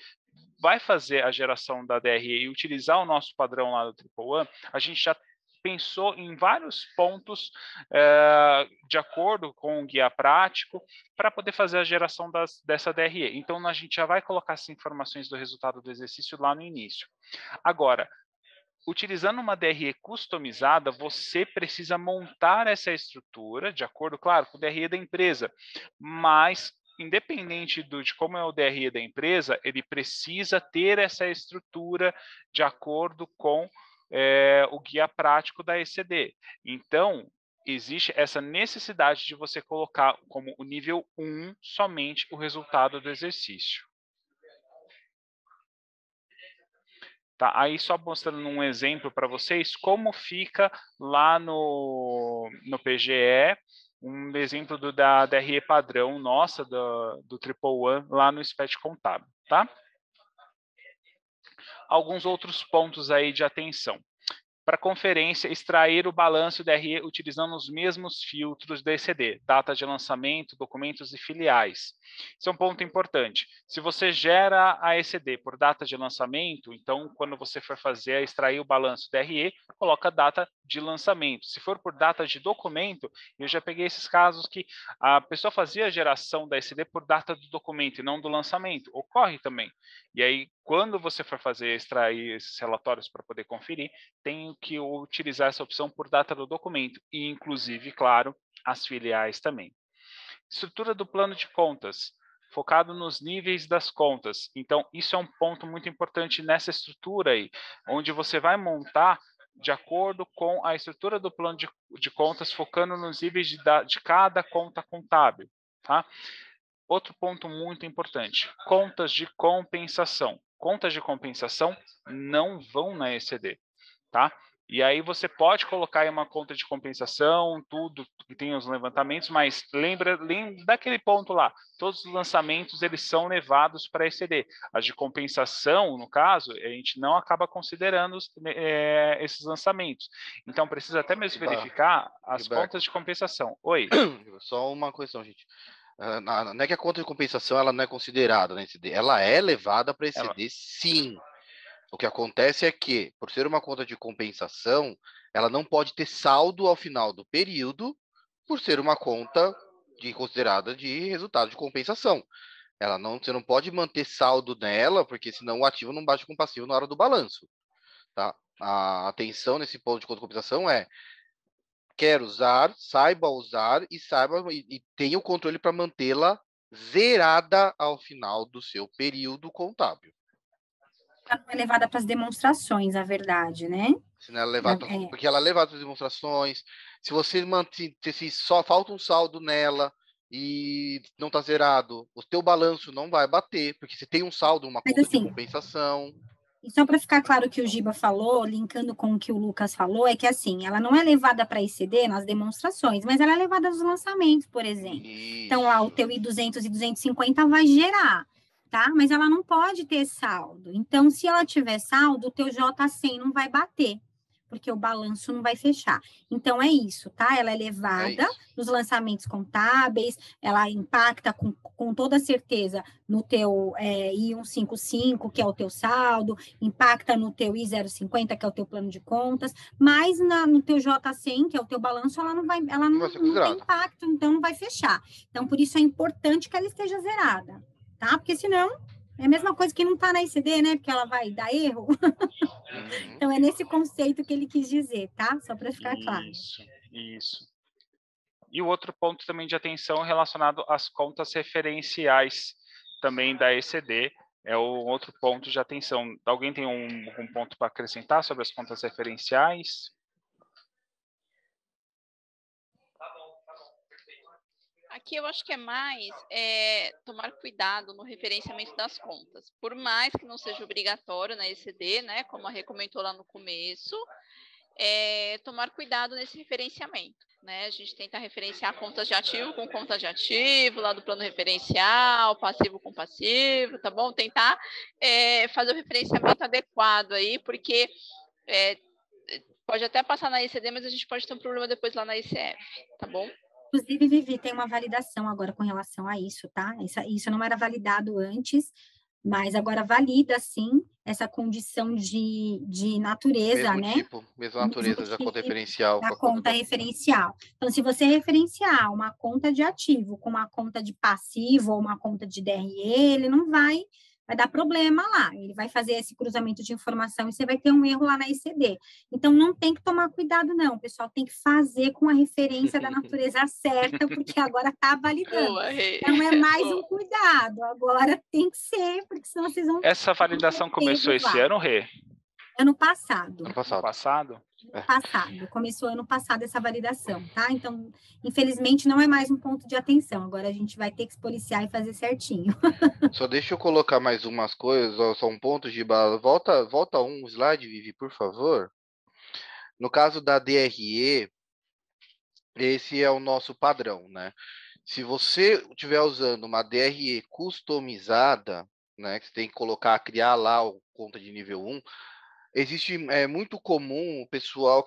C: vai fazer a geração da DRE e utilizar o nosso padrão lá do Triple One, a gente já pensou em vários pontos de acordo com o guia prático para poder fazer a geração dessa DRE. Então, a gente já vai colocar essas informações do resultado do exercício lá no início. Agora, utilizando uma DRE customizada, você precisa montar essa estrutura de acordo, claro, com o DRE da empresa, mas independente de como é o DRE da empresa, ele precisa ter essa estrutura de acordo com o guia prático da ECD. Então, existe essa necessidade de você colocar como o nível 1 somente o resultado do exercício. Tá? Aí, só mostrando um exemplo para vocês, como fica lá no PGE, um exemplo da DRE padrão nossa, do Triple One, lá no SPET Contábil. Tá? Alguns outros pontos aí de atenção. Para a conferência, extrair o balanço DRE utilizando os mesmos filtros da ECD, data de lançamento, documentos e filiais. Isso é um ponto importante. Se você gera a ECD por data de lançamento, então, quando você for extrair o balanço DRE, coloca a data de lançamento. Se for por data de documento, eu já peguei esses casos que a pessoa fazia a geração da ECD por data do documento e não do lançamento. Ocorre também. E aí, quando você for extrair esses relatórios para poder conferir, tem que utilizar essa opção por data do documento, e inclusive, claro, as filiais também. Estrutura do plano de contas, focado nos níveis das contas. Então, isso é um ponto muito importante nessa estrutura aí, onde você vai montar de acordo com a estrutura do plano de contas, focando nos níveis de cada conta contábil. Tá? Outro ponto muito importante, contas de compensação. Contas de compensação não vão na ECD. Tá? E aí você pode colocar aí uma conta de compensação, tudo que tem os levantamentos, mas lembra daquele ponto lá, todos os lançamentos eles são levados para a ECD. As de compensação, no caso, a gente não acaba considerando esses lançamentos. Então precisa até mesmo verificar as contas de compensação. Oi?
E: Só uma questão, gente. Não é que a conta de compensação ela não é considerada na ECD, ela é levada para a ECD, sim. O que acontece é que, por ser uma conta de compensação, ela não pode ter saldo ao final do período, por ser uma conta considerada de resultado de compensação. Você não pode manter saldo nela, porque senão o ativo não bate com o passivo na hora do balanço. Tá? A atenção nesse ponto de conta de compensação é: quer usar, saiba usar e tenha o controle para mantê-la zerada ao final do seu período contábil.
D: Ela não é levada para as demonstrações, a verdade, né?
E: Porque ela é levada para as demonstrações. Se você se só falta um saldo nela e não está zerado, o teu balanço não vai bater, porque se tem um saldo, uma conta de compensação.
D: E só para ficar claro o que o Giba falou, linkando com o que o Lucas falou, é que assim, ela não é levada para ECD nas demonstrações, mas ela é levada nos lançamentos, por exemplo. Isso. Então, lá o teu I200 e 250 vai gerar, tá? Mas ela não pode ter saldo. Então, se ela tiver saldo, o teu J100 não vai bater, porque o balanço não vai fechar. Então, é isso, tá? Ela é levada nos lançamentos contábeis, ela impacta com toda certeza no teu I155, que é o teu saldo, impacta no teu I050, que é o teu plano de contas, mas no teu J100, que é o teu balanço, ela não tem impacto, então não vai fechar. Então, por isso é importante que ela esteja zerada, tá? Porque senão é a mesma coisa que não está na ECD, né? Porque ela vai dar erro. Então, é nesse conceito que ele quis dizer, tá? Só para ficar claro.
C: Isso. E o outro ponto também de atenção relacionado às contas referenciais também da ECD, é o outro ponto de atenção. Alguém tem um ponto para acrescentar sobre as contas referenciais?
A: Aqui eu acho que é mais tomar cuidado no referenciamento das contas. Por mais que não seja obrigatório na ECD, né, como a Rê comentou lá no começo, tomar cuidado nesse referenciamento. Né? A gente tenta referenciar contas de ativo com contas de ativo, lá do plano referencial, passivo com passivo, tá bom? Tentar fazer o referenciamento adequado aí, porque pode até passar na ECD, mas a gente pode ter um problema depois lá na ECF, tá bom?
D: Inclusive, Vivi, tem uma validação agora com relação a isso, tá? Isso não era validado antes, mas agora valida, sim, essa condição de natureza,
E: Mesmo
D: né?
E: tipo, mesma natureza da conta referencial com
D: Da
E: a conta
D: conta referencial. Então, se você referenciar uma conta de ativo com uma conta de passivo ou uma conta de DRE, ele não vai dar problema lá. Ele vai fazer esse cruzamento de informação e você vai ter um erro lá na ECD. Então, não tem que tomar cuidado, não. O pessoal tem que fazer com a referência da natureza certa, porque agora está validando.
A: Boa,
D: Não é mais um cuidado, agora tem que ser, porque senão vocês vão...
C: Essa validação começou esse ano, Rê?
D: Ano passado.
E: ano passado.
C: Passado?
D: Passado, começou ano passado essa validação, tá? Então, infelizmente, não é mais um ponto de atenção. Agora a gente vai ter que se policiar e fazer certinho.
E: Só deixa eu colocar mais umas coisas, só um ponto de bala. Volta um slide, Vivi, por favor. No caso da DRE, esse é o nosso padrão, né? Se você estiver usando uma DRE customizada, né, que você tem que criar lá o conta de nível 1, é muito comum o pessoal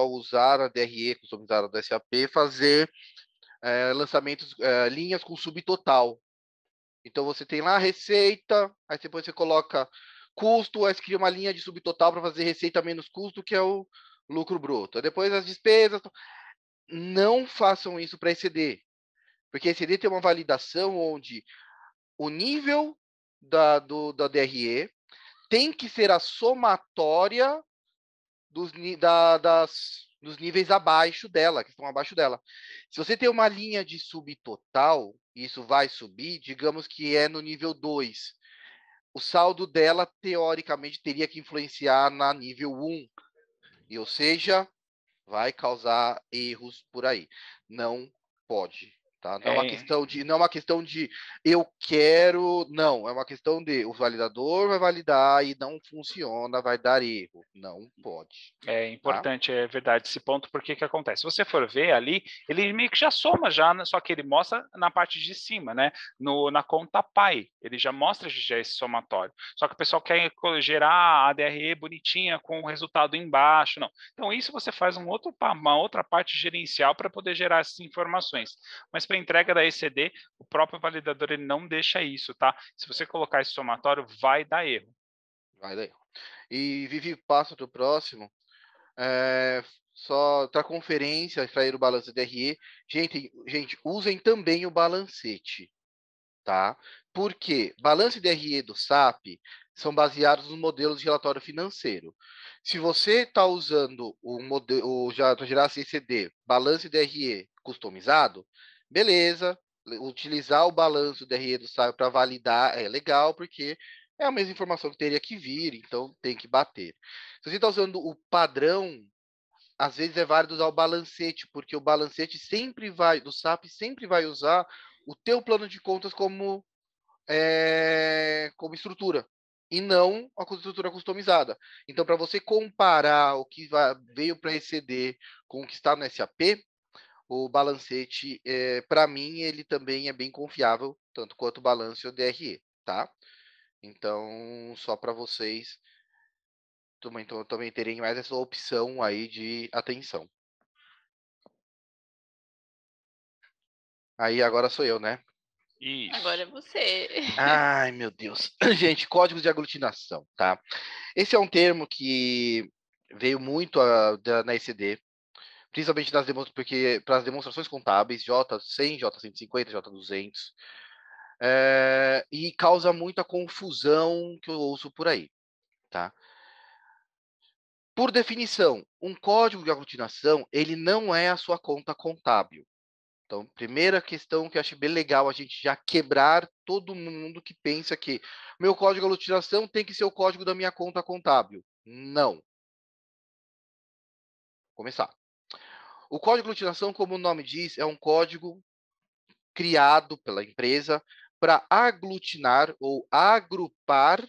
E: usar a DRE customizada do SAP, fazer lançamentos, linhas com subtotal. Então você tem lá a receita, aí depois você coloca custo, aí você cria uma linha de subtotal para fazer receita menos custo, que é o lucro bruto. Aí depois as despesas. Não façam isso para ECD, porque a ECD tem uma validação onde o nível da DRE tem que ser a somatória dos níveis abaixo dela, que estão abaixo dela. Se você tem uma linha de subtotal, e isso vai subir, digamos que é no nível 2, o saldo dela, teoricamente, teria que influenciar na nível 1, ou seja, vai causar erros por aí. Não pode. Tá? Não é uma questão de eu quero, não, é uma questão de o validador vai validar e não funciona, vai dar erro. Não pode.
C: É importante, é verdade, esse ponto, porque que acontece? Se você for ver ali, ele meio que já soma só que ele mostra na parte de cima, né? Na conta pai, ele já mostra já esse somatório. Só que o pessoal quer gerar a DRE bonitinha com o resultado embaixo, não. Então isso você faz uma outra parte gerencial para poder gerar essas informações. Mas para entrega da ECD, o próprio validador ele não deixa isso, tá? Se você colocar esse somatório, vai dar erro.
E: Vai dar erro. E Vivi, passa para o próximo. Só para conferência, extrair o balanço DRE. Gente, usem também o balancete, tá? Porque balanço e DRE do SAP são baseados nos modelos de relatório financeiro. Se você está usando o modelo já para gerar CCD, balanço e DRE customizado, beleza. Utilizar o balanço DRE do SAP para validar é legal, porque é a mesma informação que teria que vir, então tem que bater. Se você está usando o padrão, às vezes é válido usar o balancete, porque o balancete do SAP sempre vai usar o teu plano de contas como estrutura, e não a estrutura customizada. Então, para você comparar o que veio para ECD com o que está no SAP, o balancete, para mim, ele também é bem confiável, tanto quanto o balanço e o DRE, tá? Então, só para vocês também terem mais essa opção aí de atenção. Aí agora sou eu, né?
C: Isso.
A: Agora é você.
E: Ai, meu Deus. Gente, códigos de aglutinação, tá? Esse é um termo que veio muito na ECD, principalmente porque para as demonstrações contábeis, J100, J150, J200, e causa muita confusão que eu ouço por aí, tá? Por definição, um código de aglutinação, ele não é a sua conta contábil. Então, primeira questão que eu acho bem legal a gente já quebrar todo mundo que pensa que meu código de aglutinação tem que ser o código da minha conta contábil. Não. Vou começar. O código de aglutinação, como o nome diz, é um código criado pela empresa para aglutinar ou agrupar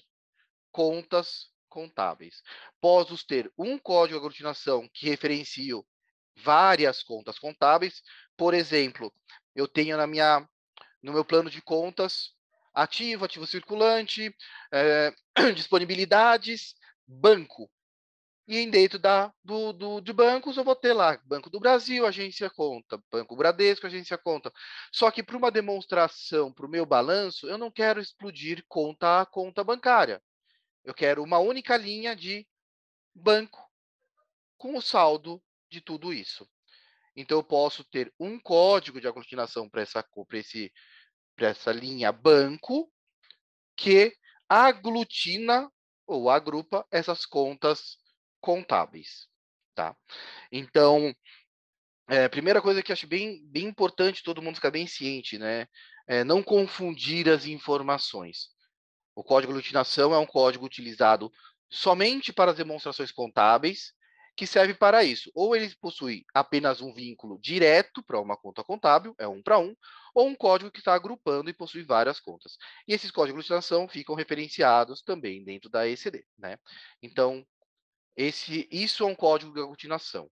E: contas contábeis. Posso ter um código de aglutinação que referencie várias contas contábeis. Por exemplo, eu tenho no meu plano de contas ativo, ativo circulante, disponibilidades, banco. E dentro de bancos eu vou ter lá Banco do Brasil, agência conta, Banco Bradesco, agência conta. Só que para uma demonstração, para o meu balanço, eu não quero explodir conta a conta bancária. Eu quero uma única linha de banco com o saldo de tudo isso. Então, eu posso ter um código de aglutinação para essa linha banco que aglutina ou agrupa essas contas contábeis, tá? Então, primeira coisa que eu acho bem importante todo mundo ficar bem ciente, né? Não confundir as informações. O código de aglutinação é um código utilizado somente para as demonstrações contábeis, que serve para isso. Ou ele possui apenas um vínculo direto para uma conta contábil, é 1 para 1, ou um código que está agrupando e possui várias contas. E esses códigos de aglutinação ficam referenciados também dentro da ECD, né? Então, isso é um código de aglutinação.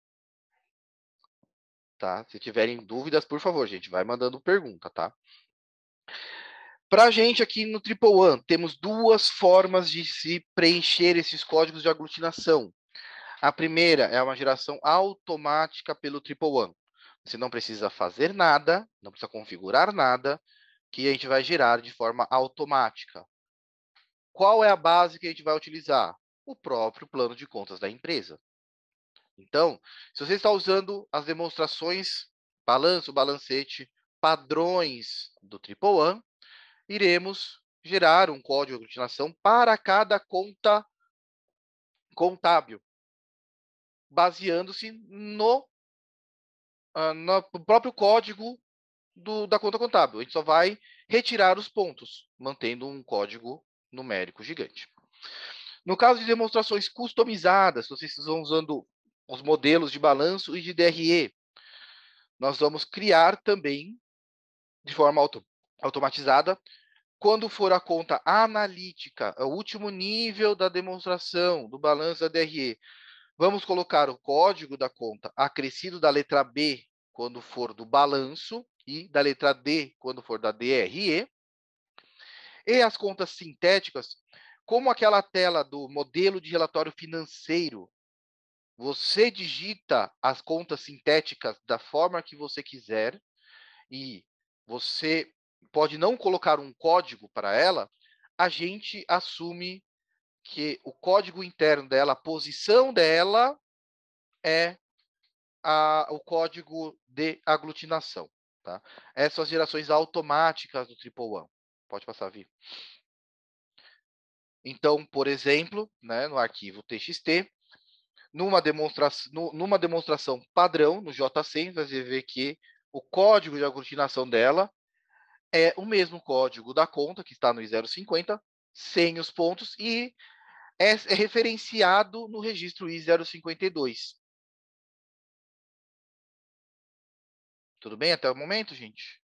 E: Tá? Se tiverem dúvidas, por favor, gente, vai mandando pergunta, tá? Para a gente aqui no Triple One, temos duas formas de se preencher esses códigos de aglutinação. A primeira é uma geração automática pelo Triple One. Você não precisa fazer nada, não precisa configurar nada, que a gente vai gerar de forma automática. Qual é a base que a gente vai utilizar? O próprio plano de contas da empresa. Então, se você está usando as demonstrações balanço, balancete, padrões do Triple One, iremos gerar um código de aglutinação para cada conta contábil, baseando-se no próprio código da conta contábil. A gente só vai retirar os pontos, mantendo um código numérico gigante. No caso de demonstrações customizadas, vocês estão usando os modelos de balanço e de DRE, nós vamos criar também, de forma automatizada, quando for a conta analítica, o último nível da demonstração do balanço da DRE, vamos colocar o código da conta acrescido da letra B quando for do balanço e da letra D quando for da DRE. E as contas sintéticas, como aquela tela do modelo de relatório financeiro, você digita as contas sintéticas da forma que você quiser e você pode não colocar um código para ela, a gente assume que o código interno dela, a posição dela é o código de aglutinação. Tá? Essas são as gerações automáticas do Triple One. Pode passar, Vi. Então, por exemplo, né, no arquivo TXT, numa demonstração padrão, no J100, você vê que o código de aglutinação dela é o mesmo código da conta, que está no I050, sem os pontos, e é referenciado no registro I052. Tudo bem até o momento, gente?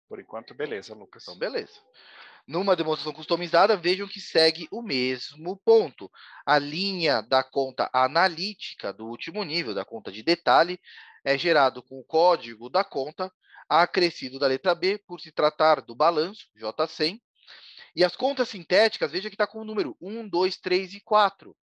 C: Por enquanto, beleza, Lucas.
E: Então, beleza. Numa demonstração customizada, vejam que segue o mesmo ponto. A linha da conta analítica do último nível, da conta de detalhe, é gerado com o código da conta acrescido da letra B, por se tratar do balanço, J100. E as contas sintéticas, veja que está com o número 1, 2, 3 e 4.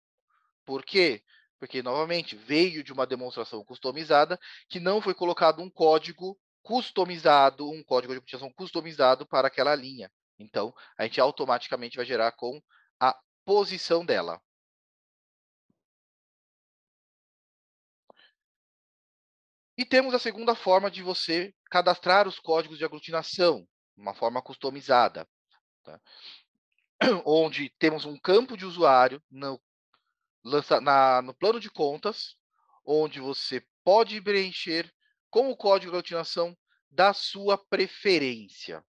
E: Por quê? Porque, novamente, veio de uma demonstração customizada que não foi colocado um código customizado, um código de aglutinação customizado para aquela linha. Então, a gente automaticamente vai gerar com a posição dela. E temos a segunda forma de você cadastrar os códigos de aglutinação, uma forma customizada, tá? Onde temos um campo de usuário no plano de contas, onde você pode preencher com o código de aglutinação da sua preferência.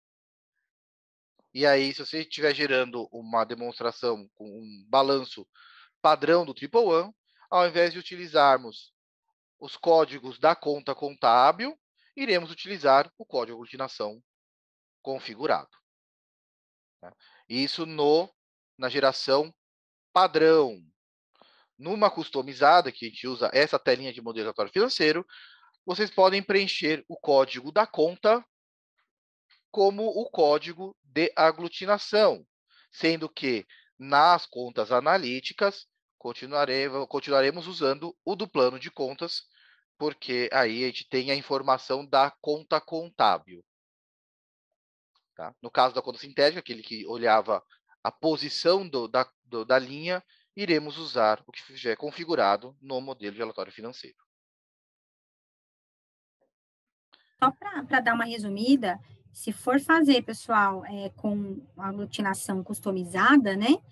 E: E aí, se você estiver gerando uma demonstração com um balanço padrão do Triple One, ao invés de utilizarmos os códigos da conta contábil, iremos utilizar o código de aglutinação configurado. Isso no na geração padrão. Numa customizada, que a gente usa essa telinha de modelo relatório financeiro, vocês podem preencher o código da conta como o código de aglutinação, sendo que nas contas analíticas continuaremos usando o do plano de contas, porque aí a gente tem a informação da conta contábil. Tá? No caso da conta sintética, aquele que olhava a posição da linha, iremos usar o que já é configurado no modelo de relatório financeiro.
D: Só para dar uma resumida, se for fazer, pessoal, com aglutinação customizada, né?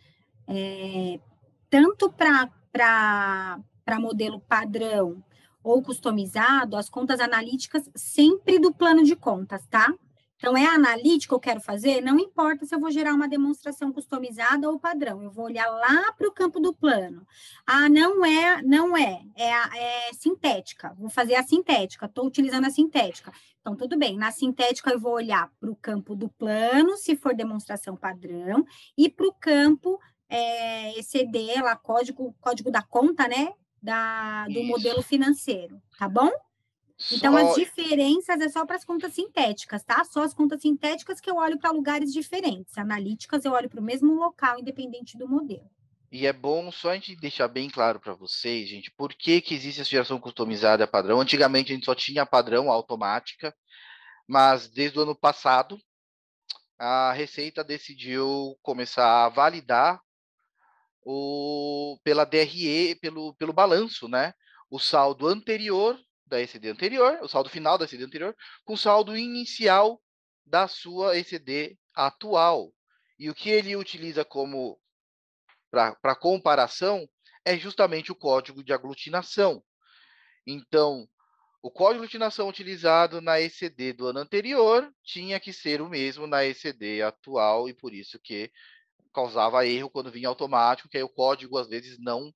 D: Tanto para modelo padrão ou customizado, as contas analíticas sempre do plano de contas, tá? Então, é analítico que eu quero fazer, não importa se eu vou gerar uma demonstração customizada ou padrão, eu vou olhar lá para o campo do plano. Ah, não é sintética, vou fazer a sintética, estou utilizando a sintética. Então, tudo bem, na sintética eu vou olhar para o campo do plano, se for demonstração padrão, e para o campo ECD, lá, código da conta, né, do modelo financeiro, tá bom? Então, as diferenças é só para as contas sintéticas, tá? Só as contas sintéticas que eu olho para lugares diferentes. Analíticas, eu olho para o mesmo local, independente do modelo.
E: E é bom só a gente deixar bem claro para vocês, gente, por que existe essa geração customizada padrão. Antigamente, a gente só tinha padrão automática, mas desde o ano passado, a Receita decidiu começar a validar pela DRE, pelo balanço, né? O saldo anterior da ECD anterior, o saldo final da ECD anterior, com o saldo inicial da sua ECD atual. E o que ele utiliza como para comparação é justamente o código de aglutinação. Então, o código de aglutinação utilizado na ECD do ano anterior tinha que ser o mesmo na ECD atual, e por isso que causava erro quando vinha automático, que aí o código às vezes não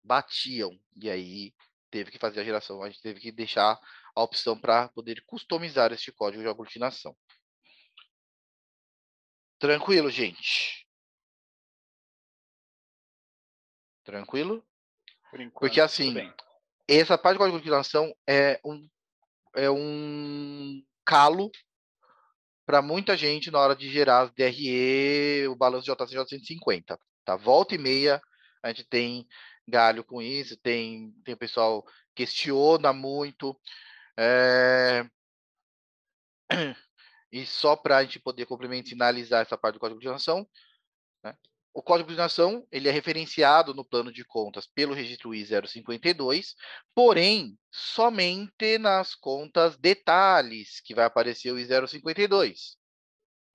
E: batiam. E aí teve que fazer a geração, a gente teve que deixar a opção para poder customizar este código de aglutinação. Tranquilo, gente? Tranquilo?
C: Por enquanto,
E: porque assim, essa parte de código de aglutinação é um calo para muita gente na hora de gerar as DRE, o balanço de JCJ 150. Tá? Volta e meia, a gente tem galho com isso, tem o pessoal questiona muito. E só para a gente poder complementar e finalizar essa parte do código de aglutinação, né? O código de aglutinação ele é referenciado no plano de contas pelo registro I-052, porém, somente nas contas detalhes que vai aparecer o I-052,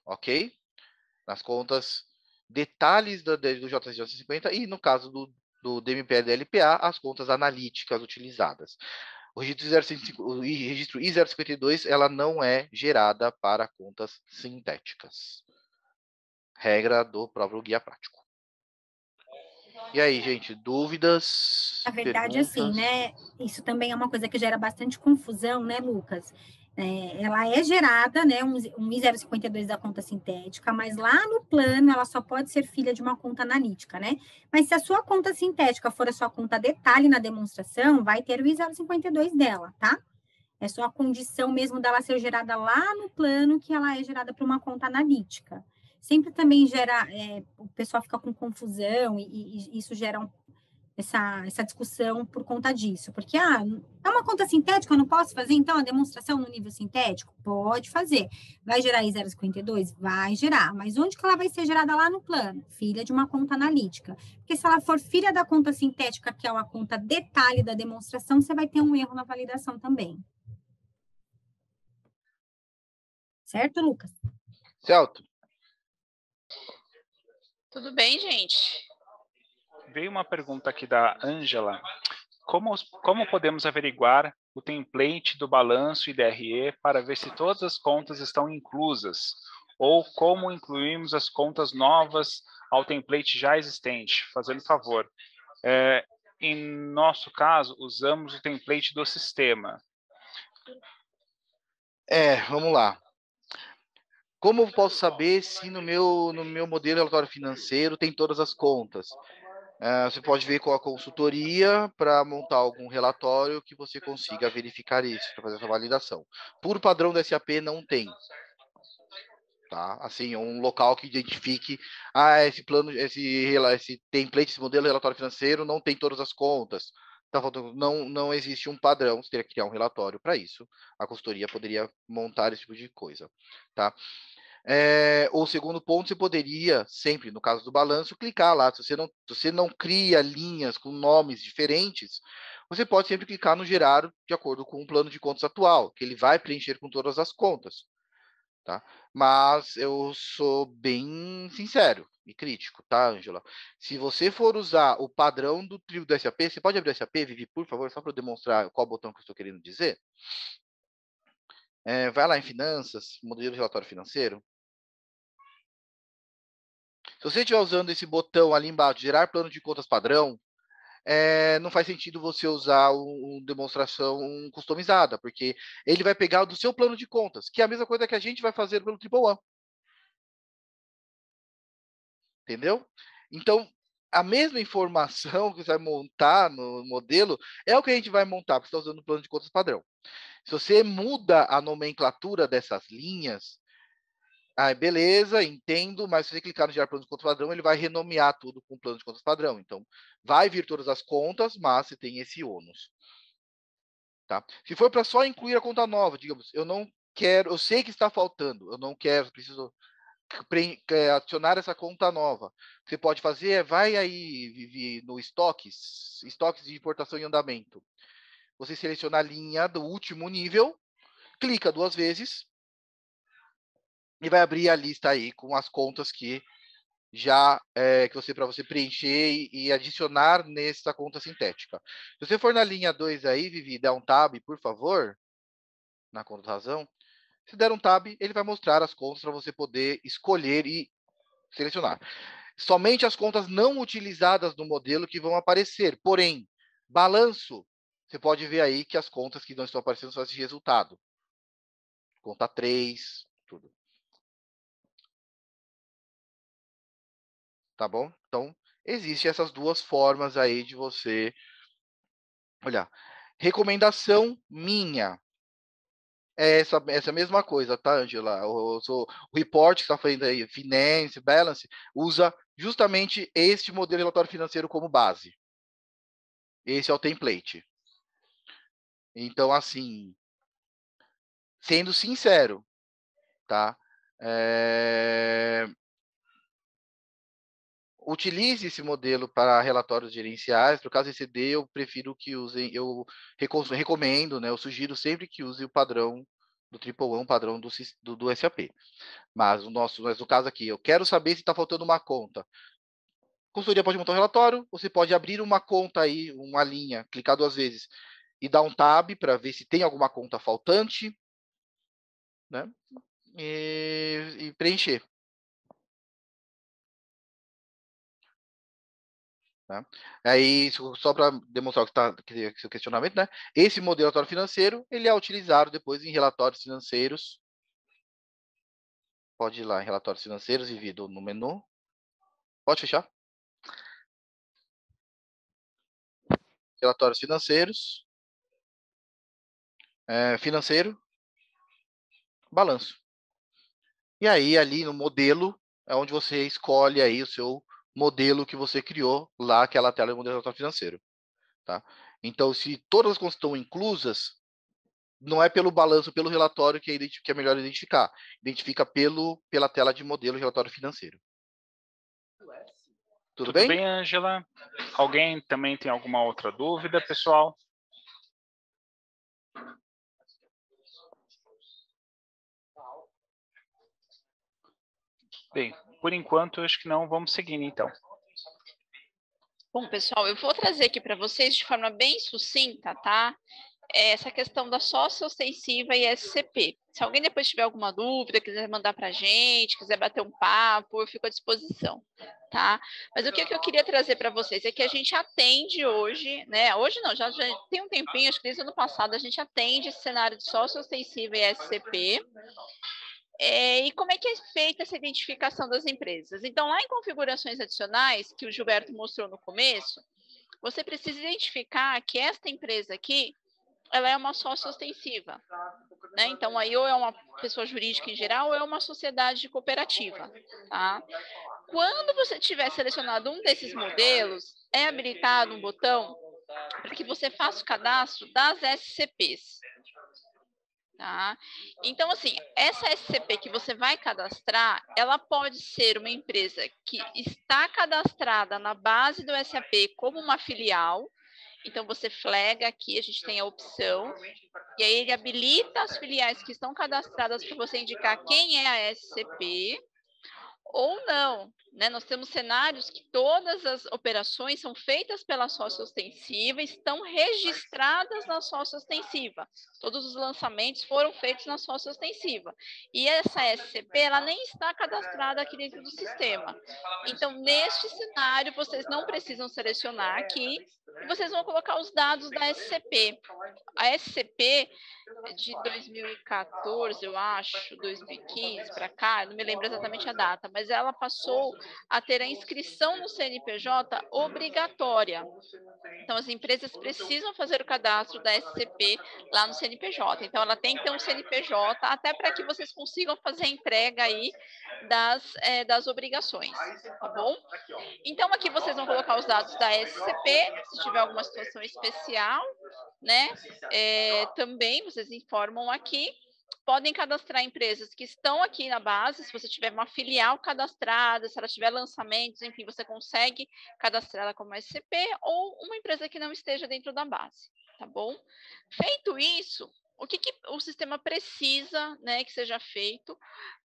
E: ok? Nas contas detalhes do JCJ50 e, no caso do DMPL e LPA, as contas analíticas utilizadas. O registro I-052 ela não é gerada para contas sintéticas. Regra do próprio guia prático. E aí, gente, dúvidas?
D: Na verdade,
E: perguntas?
D: assim, né? Isso também é uma coisa que gera bastante confusão, né, Lucas? Ela é gerada, né, um I-052 da conta sintética, mas lá no plano ela só pode ser filha de uma conta analítica, né? Mas se a sua conta sintética for a sua conta detalhe na demonstração, vai ter o I-052 dela, tá? É só a condição mesmo dela ser gerada lá no plano que ela é gerada para uma conta analítica. Sempre também gera, o pessoal fica com confusão e isso gera essa discussão por conta disso. Porque, é uma conta sintética, eu não posso fazer, então, a demonstração no nível sintético? Pode fazer. Vai gerar I-052? Vai gerar. Mas onde que ela vai ser gerada lá no plano? Filha de uma conta analítica. Porque se ela for filha da conta sintética, que é uma conta detalhe da demonstração, você vai ter um erro na validação também. Certo, Lucas?
E: Certo.
A: Tudo bem, gente?
C: Veio uma pergunta aqui da Ângela. Como podemos averiguar o template do balanço e DRE para ver se todas as contas estão inclusas? Ou como incluímos as contas novas ao template já existente? Fazendo favor. Em nosso caso, usamos o template do sistema.
E: Vamos lá. Como eu posso saber se no meu modelo relatório financeiro tem todas as contas? Você pode ver com a consultoria para montar algum relatório que você consiga verificar isso, para fazer essa validação. Por padrão do SAP não tem. Tá? Assim, um local que identifique, esse plano, esse template, esse modelo de relatório financeiro não tem todas as contas. Tá faltando, não existe um padrão, você teria que criar um relatório para isso. A consultoria poderia montar esse tipo de coisa. Tá? O segundo ponto, você poderia sempre, no caso do balanço, clicar lá. Se você não cria linhas com nomes diferentes, você pode sempre clicar no gerar de acordo com o plano de contas atual, que ele vai preencher com todas as contas. Tá? Mas eu sou bem sincero e crítico, tá, Ângela? Se você for usar o padrão do SAP, você pode abrir o SAP, Vivi, por favor, só para eu demonstrar qual botão que eu estou querendo dizer? Vai lá em finanças, modelo de relatório financeiro. Se você estiver usando esse botão ali embaixo, gerar plano de contas padrão, não faz sentido você usar uma demonstração customizada, porque ele vai pegar do seu plano de contas, que é a mesma coisa que a gente vai fazer pelo Triple One. Entendeu? Então, a mesma informação que você vai montar no modelo é o que a gente vai montar, porque você está usando o plano de contas padrão. Se você muda a nomenclatura dessas linhas, beleza, entendo, mas se você clicar no gerar plano de contas padrão, ele vai renomear tudo com plano de contas padrão. Então, vai vir todas as contas, mas você tem esse ônus. Tá? Se for para só incluir a conta nova, digamos, eu não quero, eu sei que está faltando, eu não quero, preciso adicionar essa conta nova. O que você pode fazer vai aí, Vivi, no estoques de importação em andamento. Você seleciona a linha do último nível, clica 2 vezes e vai abrir a lista aí com as contas que já para você preencher e adicionar nessa conta sintética. Se você for na linha 2 aí, Vivi, dá um tab, por favor, na conta de razão. Se der um tab, ele vai mostrar as contas para você poder escolher e selecionar. Somente as contas não utilizadas no modelo que vão aparecer. Porém, balanço, você pode ver aí que as contas que não estão aparecendo são esse resultado. Conta 3, tudo. Tá bom? Então, existem essas duas formas aí de você olhar. Recomendação minha. Essa mesma coisa, tá, Angela? O report que está fazendo aí, Finance, Balance, usa justamente este modelo de relatório financeiro como base. Esse é o template. Então, assim, sendo sincero, tá? Utilize esse modelo para relatórios gerenciais. No caso ECD, eu prefiro que usem, eu recomendo, né? Eu sugiro sempre que use o padrão do Triple One, padrão do SAP. Mas no caso aqui, eu quero saber se está faltando uma conta. A consultoria pode montar um relatório, você pode abrir uma conta aí, uma linha, clicar 2 vezes e dar um tab para ver se tem alguma conta faltante, né? E preencher. Tá? Aí, só para demonstrar que seu questionamento, né? Esse modelo de relatório financeiro, ele é utilizado depois em relatórios financeiros. Pode ir lá em relatórios financeiros e vir no menu. Pode fechar. Relatórios financeiros. Financeiro. Balanço. E aí, ali no modelo, é onde você escolhe aí o seu modelo que você criou lá, aquela tela de modelo de relatório financeiro. Tá? Então, se todas as contas estão inclusas, não é pelo balanço, pelo relatório que é melhor identificar. Identifica pela tela de modelo de relatório financeiro. Tudo bem?
C: Tudo bem, Ângela? Alguém também tem alguma outra dúvida, pessoal? Bem, por enquanto, acho que não. Vamos seguindo, então.
A: Bom, pessoal, eu vou trazer aqui para vocês de forma bem sucinta, tá? Essa questão da sócia ostensiva e SCP. Se alguém depois tiver alguma dúvida, quiser mandar para a gente, quiser bater um papo, eu fico à disposição, tá? Mas o que eu queria trazer para vocês é que a gente atende hoje, né? Hoje não, já tem um tempinho, acho que desde o ano passado, a gente atende esse cenário de sócia ostensiva e SCP. E como é que é feita essa identificação das empresas? Então, lá em configurações adicionais, que o Gilberto mostrou no começo, você precisa identificar que esta empresa aqui, ela é uma sócia ostensiva, né? Então, aí ou é uma pessoa jurídica em geral, ou é uma sociedade cooperativa, tá? Quando você tiver selecionado um desses modelos, é habilitado um botão para que você faça o cadastro das SCPs. Tá? Então, assim, essa SCP que você vai cadastrar, ela pode ser uma empresa que está cadastrada na base do SAP como uma filial. Então, você flega aqui, a gente tem a opção, e aí ele habilita as filiais que estão cadastradas para você indicar quem é a SCP, ou não, né? Nós temos cenários que todas as operações são feitas pela sócia ostensiva, estão registradas na sócia ostensiva. Todos os lançamentos foram feitos na sócia ostensiva. E essa SCP, ela nem está cadastrada aqui dentro do sistema. Então, neste cenário, vocês não precisam selecionar aqui, e vocês vão colocar os dados da SCP. A SCP de 2014, eu acho, 2015 para cá, não me lembro exatamente a data, mas ela passou a ter a inscrição no CNPJ obrigatória. Então, as empresas precisam fazer o cadastro da SCP lá no CNPJ. Então, ela tem que ter um CNPJ, até para que vocês consigam fazer a entrega aí das obrigações, tá bom? Então, aqui vocês vão colocar os dados da SCP, se tiver alguma situação especial, né? Também vocês informam aqui. Podem cadastrar empresas que estão aqui na base, se você tiver uma filial cadastrada, se ela tiver lançamentos, enfim, você consegue cadastrar ela como SCP, ou uma empresa que não esteja dentro da base, tá bom? Feito isso, o que o sistema precisa, né, que seja feito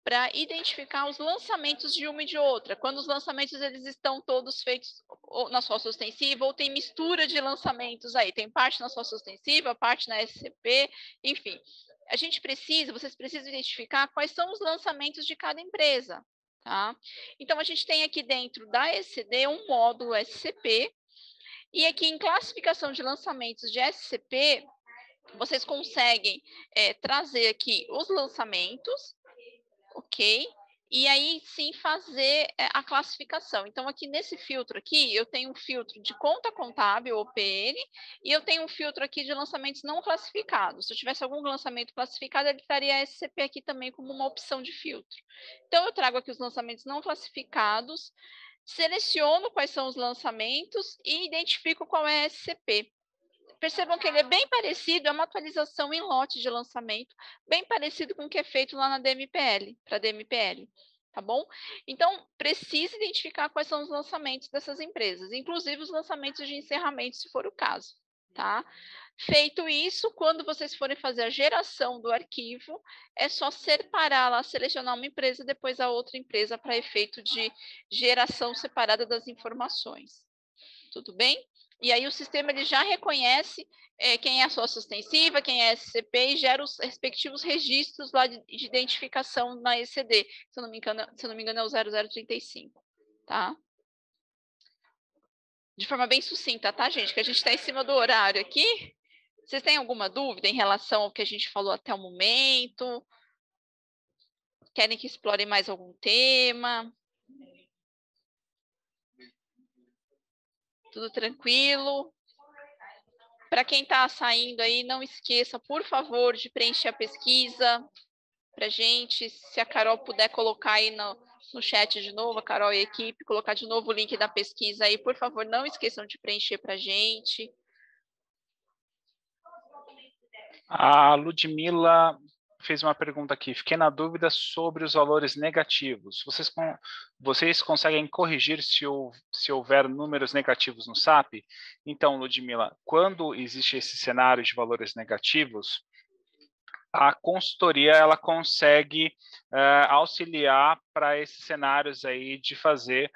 A: para identificar os lançamentos de uma e de outra, quando os lançamentos eles estão todos feitos na sócia ostensiva, ou tem mistura de lançamentos aí, tem parte na sócia ostensiva, parte na SCP, enfim. Vocês precisam identificar quais são os lançamentos de cada empresa, tá? Então, a gente tem aqui dentro da ECD um módulo SCP, e aqui em classificação de lançamentos de SCP, vocês conseguem trazer aqui os lançamentos, ok? E aí sim fazer a classificação. Então, aqui nesse filtro aqui, eu tenho um filtro de conta contábil, OPN, e eu tenho um filtro aqui de lançamentos não classificados. Se eu tivesse algum lançamento classificado, ele estaria a SCP aqui também como uma opção de filtro. Então, eu trago aqui os lançamentos não classificados, seleciono quais são os lançamentos e identifico qual é a SCP. Percebam que ele é bem parecido, é uma atualização em lote de lançamento, bem parecido com o que é feito lá na DMPL, para a DMPL, tá bom? Então, precisa identificar quais são os lançamentos dessas empresas, inclusive os lançamentos de encerramento, se for o caso, tá? Feito isso, quando vocês forem fazer a geração do arquivo, é só separar lá, selecionar uma empresa, depois a outra empresa para efeito de geração separada das informações. Tudo bem? E aí o sistema ele já reconhece quem é a sócia ostensiva, quem é a SCP e gera os respectivos registros lá de identificação na ECD. Se eu não me engano, é o 0035, tá? De forma bem sucinta, tá, gente? Que a gente está em cima do horário aqui. Vocês têm alguma dúvida em relação ao que a gente falou até o momento? Querem que explore mais algum tema? Tudo tranquilo? Para quem está saindo aí, não esqueça, por favor, de preencher a pesquisa para a gente. Se a Carol puder colocar aí no chat de novo, a Carol e a equipe, colocar de novo o link da pesquisa aí, por favor, não esqueçam de preencher para a gente.
C: A Ludmila fez uma pergunta aqui. Fiquei na dúvida sobre os valores negativos. Vocês conseguem corrigir se houver números negativos no SAP? Então, Ludmila, quando existe esse cenário de valores negativos, a consultoria ela consegue auxiliar para esses cenários aí de fazer,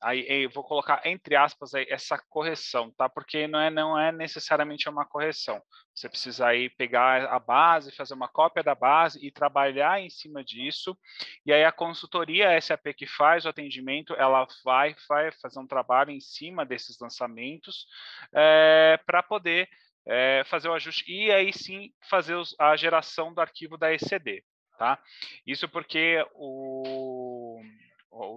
C: aí vou colocar entre aspas aí, essa correção, tá? Porque não é necessariamente uma correção. Você precisa aí pegar a base, fazer uma cópia da base e trabalhar em cima disso. E aí a consultoria SAP que faz o atendimento, ela vai fazer um trabalho em cima desses lançamentos para poder fazer o ajuste e aí sim fazer a geração do arquivo da ECD, tá? Isso porque o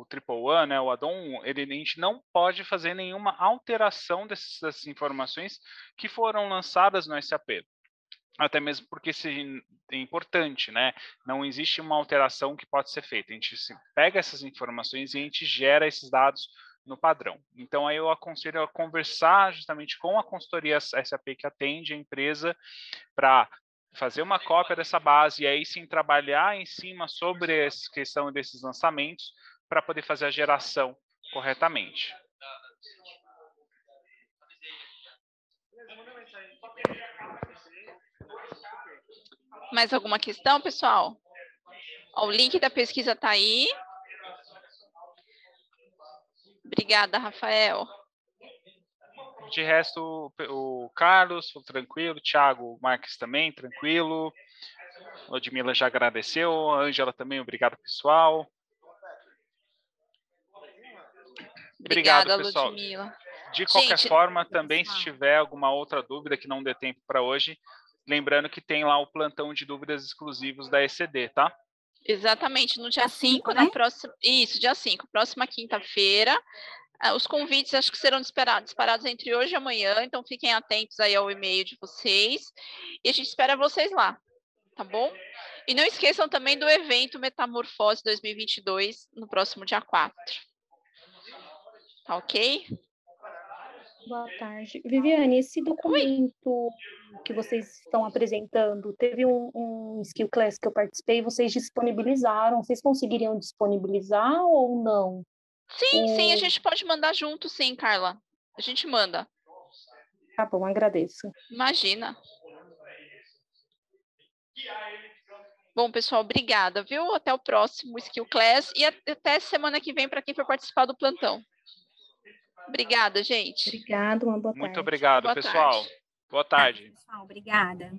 C: Triple One, né, o add-on, a gente não pode fazer nenhuma alteração dessas informações que foram lançadas no SAP. Até mesmo porque é importante, né? Não existe uma alteração que pode ser feita. A gente pega essas informações e a gente gera esses dados no padrão. Então, aí eu aconselho a conversar justamente com a consultoria SAP que atende a empresa para fazer uma cópia dessa base e aí sim trabalhar em cima sobre essa questão desses lançamentos para poder fazer a geração corretamente.
A: Mais alguma questão, pessoal? Ó, o link da pesquisa está aí. Obrigada, Rafael.
C: De resto, o Carlos, tranquilo, o Thiago Marques também, tranquilo. A Ludmila já agradeceu, a Ângela também, obrigado, pessoal.
A: Obrigada,
C: pessoal.
A: Ludmila.
C: De qualquer forma, também se tiver alguma outra dúvida que não dê tempo para hoje, lembrando que tem lá o plantão de dúvidas exclusivos da ECD, tá?
A: Exatamente, no dia 5,
D: né?
A: Isso, dia 5, próxima quinta-feira. Os convites acho que serão disparados entre hoje e amanhã, então fiquem atentos aí ao e-mail de vocês. E a gente espera vocês lá, tá bom? E não esqueçam também do evento Metamorfose 2022, no próximo dia 4. Tá ok?
F: Boa tarde. Viviane, esse documento que vocês estão apresentando, teve um Skill Class que eu participei, vocês disponibilizaram, vocês conseguiriam disponibilizar ou não?
A: Sim, a gente pode mandar junto, sim, Carla. A gente manda.
F: Tá bom, agradeço.
A: Imagina. Bom, pessoal, obrigada, viu? Até o próximo Skill Class e até semana que vem para quem for participar do plantão. Obrigada, gente.
F: Obrigada, uma boa tarde.
C: Muito obrigado,
A: Boa
C: pessoal.
A: tarde.
C: Boa tarde.
D: Pessoal, obrigada.